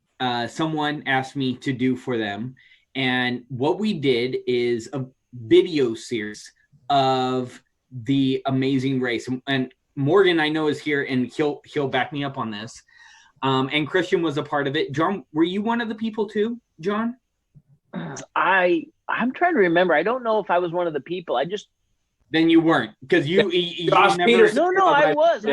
S1: someone asked me to do for them. And what we did is a video series of the Amazing Race. And Morgan, I know, is here, and he'll back me up on this. And Christian was a part of it. John, were you one of the people too, John?
S3: I'm trying to remember. I don't know if I was one of the people.
S1: Then you weren't, because you never.
S3: No, I was.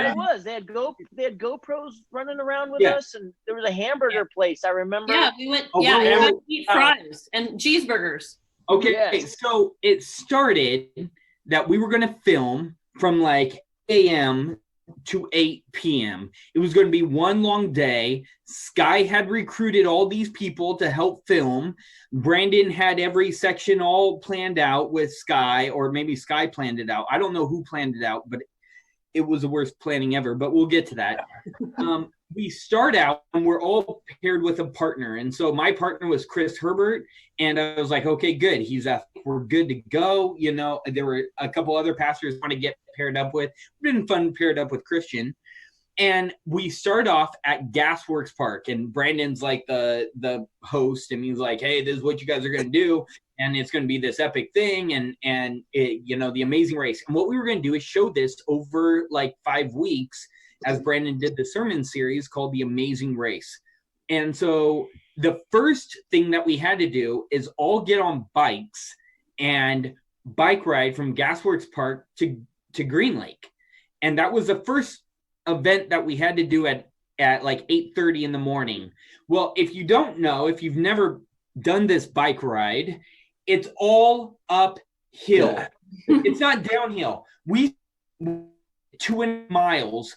S3: They had GoPros running around with us, and there was a hamburger place. I remember.
S5: Yeah, we went. We went to eat fries and cheeseburgers.
S1: Okay,
S3: Yes.
S1: So it started that we were going to film from like a.m. to 8 p.m. It was going to be one long day. Sky had recruited all these people to help film. Brandon had every section all planned out with Sky, or maybe Sky planned it out. I don't know who planned it out, but it was the worst planning ever, but we'll get to that. We start out and we're all paired with a partner. And so my partner was Chris Herbert. And I was like, okay, good. We're good to go. You know, there were a couple other pastors I want to get paired up with. It's been fun paired up with Christian. And we start off at Gasworks Park, and Brandon's like the host, and he's like, hey, this is what you guys are going to do. And it's going to be this epic thing. And it, you know, the Amazing Race. And what we were going to do is show this over like 5 weeks, as Brandon did the sermon series called The Amazing Race. And so the first thing that we had to do is all get on bikes and bike ride from Gasworks Park to Green Lake. And that was the first event that we had to do at like 8:30 in the morning. Well, if you don't know, if you've never done this bike ride, it's all uphill. It's not downhill. We 2 miles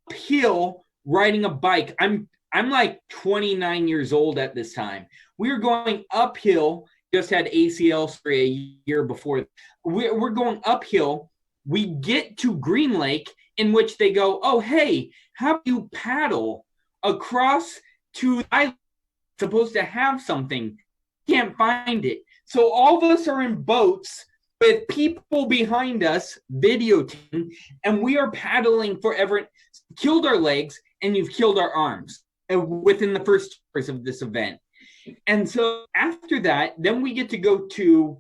S1: uphill riding a bike. I'm like 29 years old at this time. We were going uphill, just had ACL surgery a year before. We're going uphill. We get to Green Lake, in which they go, oh, hey, how do you paddle across to the island? Supposed to have something. Can't find it. So all of us are in boats with people behind us videotaping, and we are paddling forever. Killed our legs, and you've killed our arms within the first hours of this event. And so after that, then we get to go to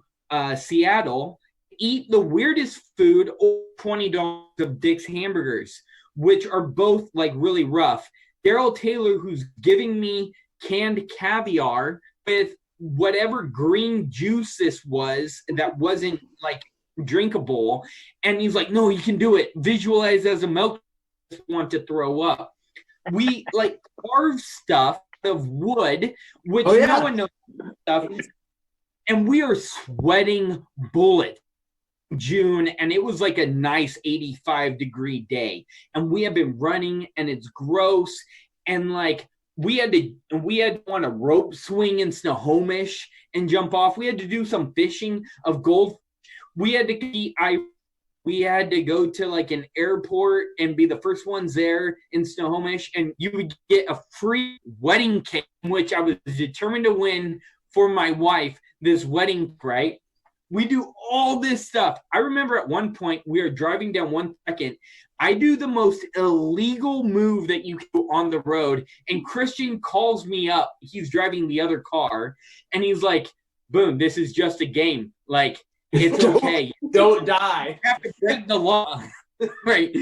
S1: Seattle, eat the weirdest food, $20 of Dick's hamburgers, which are both like really rough. Daryl Taylor, who's giving me canned caviar with whatever green juice this was that wasn't like drinkable. And he's like, no, you can do it. Visualize as a milk. I just want to throw up. We like carve stuff of wood, which no one knows stuff. And we are sweating bullets. June, and it was like a nice 85-degree day, and we have been running, and it's gross, and like we had to on a rope swing in Snohomish and jump off. We had to do some fishing of gold. We had to go to like an airport and be the first ones there in Snohomish, and you would get a free wedding cake, which I was determined to win for my wife, this wedding, right? We do all this stuff. I remember at one point we are driving down 1 I do the most illegal move that you can do on the road, and Christian calls me up. He's driving the other car, and he's like, boom, this is just a game. Like, it's okay.
S2: Don't die.
S1: You have to break the law. right.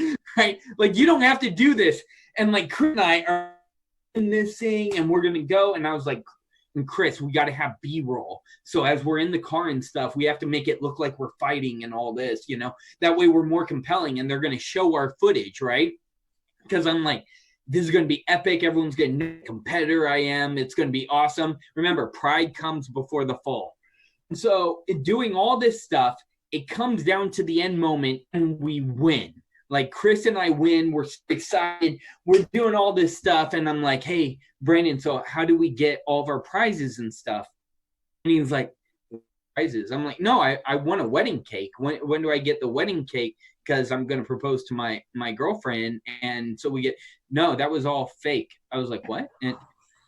S1: Like, you don't have to do this. And like, Chris and I are in this thing, and we're going to go. And I was like, and Chris, we got to have B-roll. So as we're in the car and stuff, we have to make it look like we're fighting and all this, you know, that way we're more compelling and they're going to show our footage, right? Because I'm like, this is going to be epic. Everyone's going to know what competitor I am. It's going to be awesome. Remember, pride comes before the fall. And so doing all this stuff, it comes down to the end moment and we win. Like, Chris and I win. We're excited. We're doing all this stuff. And I'm like, hey, Brandon, so how do we get all of our prizes and stuff? And he's like, prizes? I'm like, no, I want a wedding cake. When do I get the wedding cake? Because I'm going to propose to my girlfriend. And so we get, no, that was all fake. I was like, what? And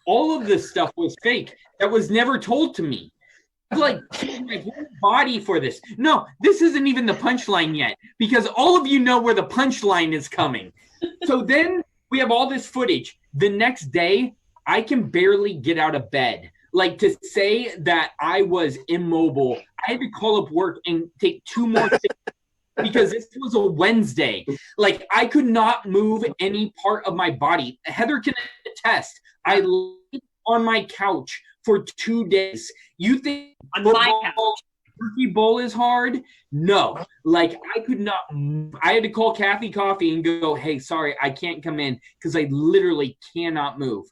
S1: all of this stuff was fake. That was never told to me. Like, my whole body for this. No, this isn't even the punchline yet, because all of you know where the punchline is coming. So then we have all this footage. The next day, I can barely get out of bed. Like, to say that I was immobile, I had to call up work and take 2 more days because this was a Wednesday. Like, I could not move any part of my body. Heather can attest. I lay on my couch for 2 days. You think turkey bowl is hard? No. Like, I could not. I had to call Kathy Coffee and go, hey, sorry, I can't come in because I literally cannot move.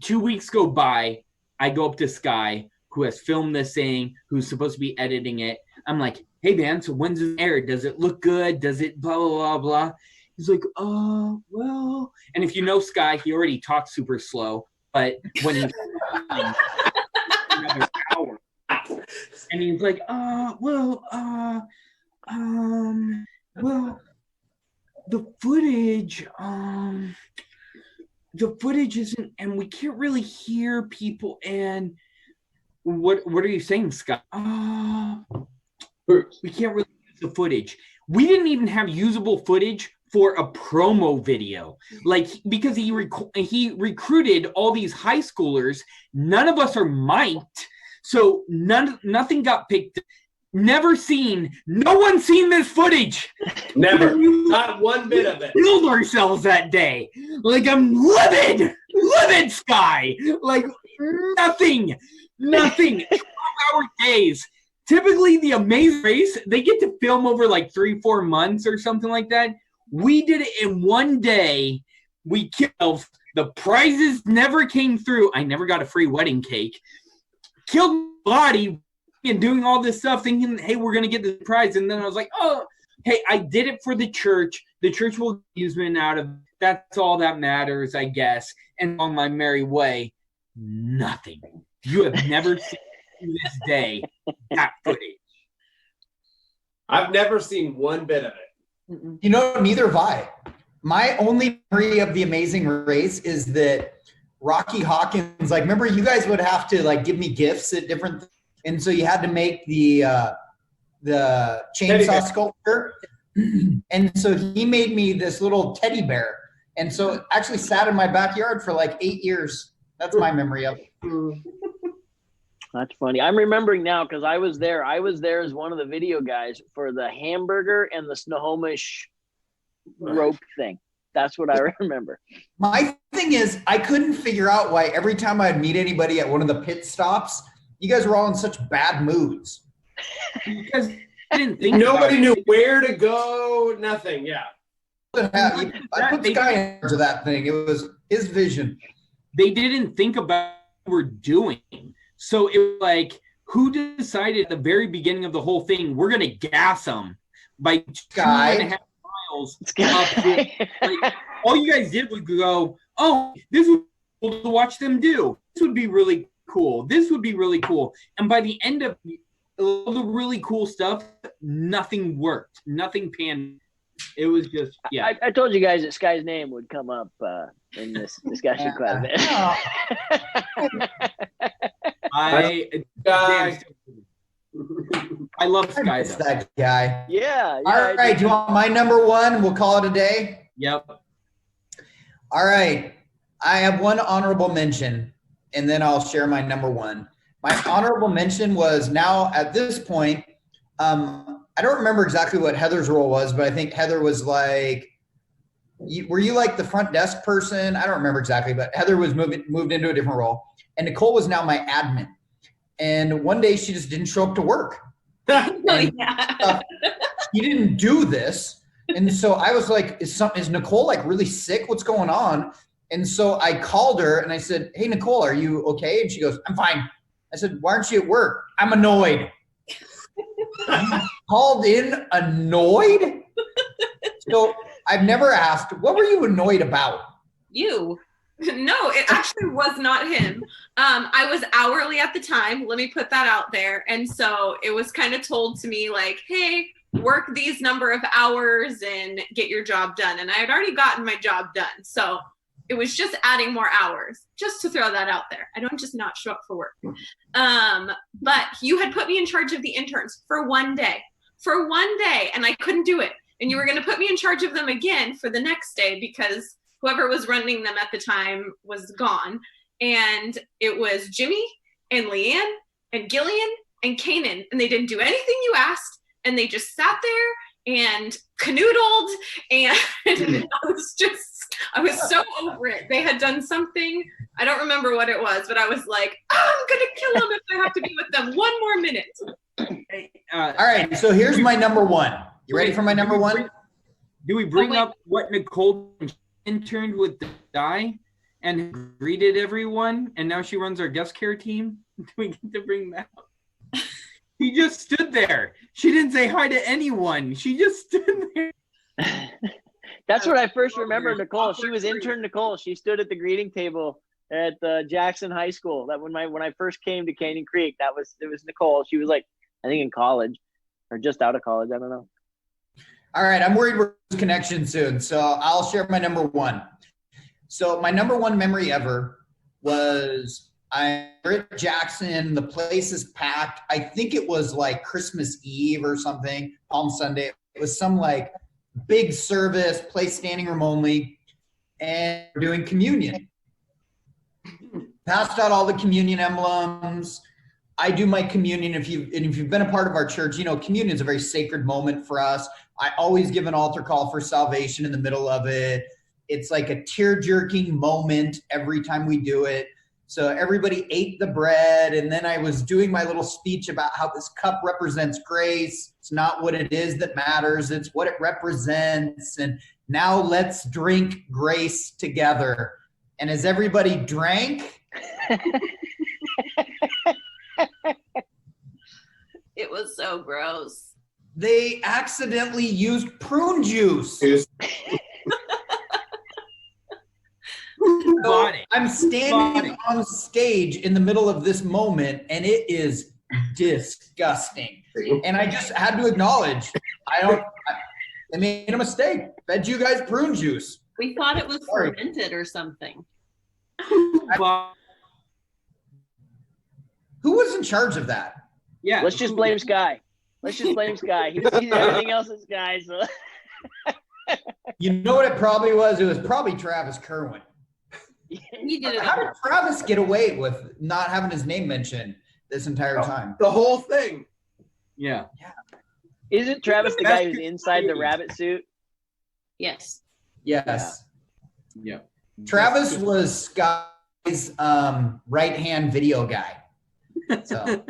S1: 2 weeks go by. I go up to Sky, who has filmed this thing, who's supposed to be editing it. I'm like, hey, man, so when's it aired? Does it look good? Does it blah, blah, blah, blah? He's like, oh, well. And if you know Sky, he already talks super slow. But when he's another hour, and he's like, well, the footage isn't, and we can't really hear people. And what are you saying, Scott? We can't really use the footage. We didn't even have usable footage for a promo video, like, because he recruited all these high schoolers. None of us are mic'd, so nothing got picked. Never seen. No one's seen this footage.
S2: Never. Not one bit of it.
S1: Killed ourselves that day. Like, I'm livid, Sky. Like, nothing. 12-hour days. Typically, the Amazing Race, they get to film over like 3-4 months or something like that. We did it in 1 day. We killed. The prizes never came through. I never got a free wedding cake. Killed body and doing all this stuff thinking, hey, we're going to get the prize. And then I was like, oh, hey, I did it for the church. The church will use me out of. That's all that matters, I guess. And on my merry way, nothing. You have never seen to this day that footage.
S2: I've never seen one bit of it.
S6: You know, neither have I. My only memory of the Amazing Race is that Rocky Hawkins, like, remember, you guys would have to like give me gifts at different, and so you had to make the chainsaw sculpture, and so he made me this little teddy bear, and so it actually sat in my backyard for like 8 years. That's my memory of it.
S3: That's funny. I'm remembering now because I was there. I was there as one of the video guys for the hamburger and the Snohomish rope thing. That's what I remember.
S6: My thing is, I couldn't figure out why every time I'd meet anybody at one of the pit stops, you guys were all in such bad moods.
S1: Because I didn't think
S2: nobody knew where to go. Nothing. Yeah.
S6: I put the guy into that thing. It was his vision.
S1: They didn't think about what we're doing. So it was like, who decided at the very beginning of the whole thing, we're going to gas them by 2.5 miles up here. Like, all you guys did was go, oh, this is to watch them do. This would be really cool. This would be really cool. And by the end of all the really cool stuff, nothing worked. Nothing panned. It was just, yeah.
S3: I told you guys that Sky's name would come up in this discussion quite a bit.
S1: I love Sky.
S6: That guy.
S3: Yeah.
S6: All right. Do you want my number one? We'll call it a day.
S1: Yep.
S6: All right. I have one honorable mention, and then I'll share my number one. My honorable mention was now at this point, I don't remember exactly what Heather's role was, but I think Heather was like, were you like the front desk person? I don't remember exactly, but Heather was moved into a different role. And Nicole was now my admin. And one day she just didn't show up to work. She didn't do this. And so I was like, is Nicole like really sick? What's going on? And so I called her and I said, hey, Nicole, are you okay? And she goes, I'm fine. I said, why aren't you at work? I'm annoyed. You called in annoyed? So I've never asked, what were you annoyed about?
S5: You.
S4: No, it actually was not him. I was hourly at the time. Let me put that out there. And so it was kind of told to me like, hey, work these number of hours and get your job done. And I had already gotten my job done. So it was just adding more hours, just to throw that out there. I don't just not show up for work. But you had put me in charge of the interns for one day, and I couldn't do it. And you were going to put me in charge of them again for the next day because whoever was running them at the time was gone. And it was Jimmy and Leanne and Gillian and Kanan. And they didn't do anything you asked. And they just sat there and canoodled. And I was so over it. They had done something. I don't remember what it was, but I was like, I'm going to kill them if I have to be with them one more minute.
S6: All right. So here's my number one. You ready for my number one?
S1: Do we bring up what Nicole interned with the guy and greeted everyone, and now she runs our guest care team? Do we get to bring that up? He just stood there. She didn't say hi to anyone. She just stood there.
S3: That's what I first remember, Nicole. She was intern Nicole. She stood at the greeting table at Jackson High School. That when I first came to Canyon Creek, it was Nicole. She was like, I think in college or just out of college. I don't know.
S6: All right, I'm worried we're losing connection soon, so I'll share my number one. So my number one memory ever was I'm at Jackson. The place is packed. I think it was like Christmas Eve or something, Palm Sunday. It was some like big service, place standing room only, and we're doing communion. Passed out all the communion emblems. I do my communion. If you've been a part of our church, you know communion is a very sacred moment for us. I always give an altar call for salvation in the middle of it. It's like a tear-jerking moment every time we do it. So everybody ate the bread, and then I was doing my little speech about how this cup represents grace. It's not what it is that matters. It's what it represents. And now let's drink grace together. And as everybody drank,
S5: it was so gross.
S6: They accidentally used prune juice. So I'm standing on stage in the middle of this moment, and it is disgusting. And I just had to acknowledge, I made a mistake. Fed you guys prune juice.
S5: We thought it was fermented or something.
S6: Who was in charge of that?
S3: Yeah. Let's just blame Sky. He's everything else is Sky. So.
S6: You know what it probably was? It was probably Travis Kerwin.
S5: He did it.
S6: How did Travis get away with not having his name mentioned this entire time?
S2: The whole thing.
S1: Yeah.
S3: Isn't Travis the guy who's inside the rabbit suit?
S5: Yes.
S6: Yes.
S1: Yeah.
S6: Travis was Sky's right-hand video guy. So.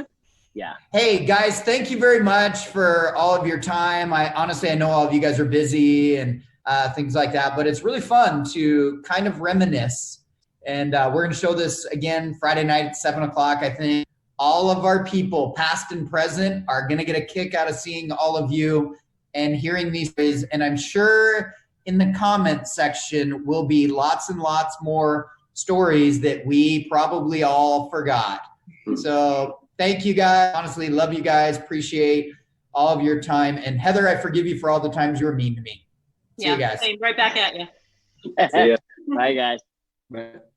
S3: Yeah.
S6: Hey guys, thank you very much for all of your time. I know all of you guys are busy and things like that, but it's really fun to kind of reminisce. And we're going to show this again Friday night at 7:00. I think all of our people, past and present, are going to get a kick out of seeing all of you and hearing these stories. And I'm sure in the comment section will be lots and lots more stories that we probably all forgot. So thank you guys. Honestly, love you guys. Appreciate all of your time. And Heather, I forgive you for all the times you were mean to me. See you guys.
S5: Same. Right back at you.
S3: Bye, guys.
S1: But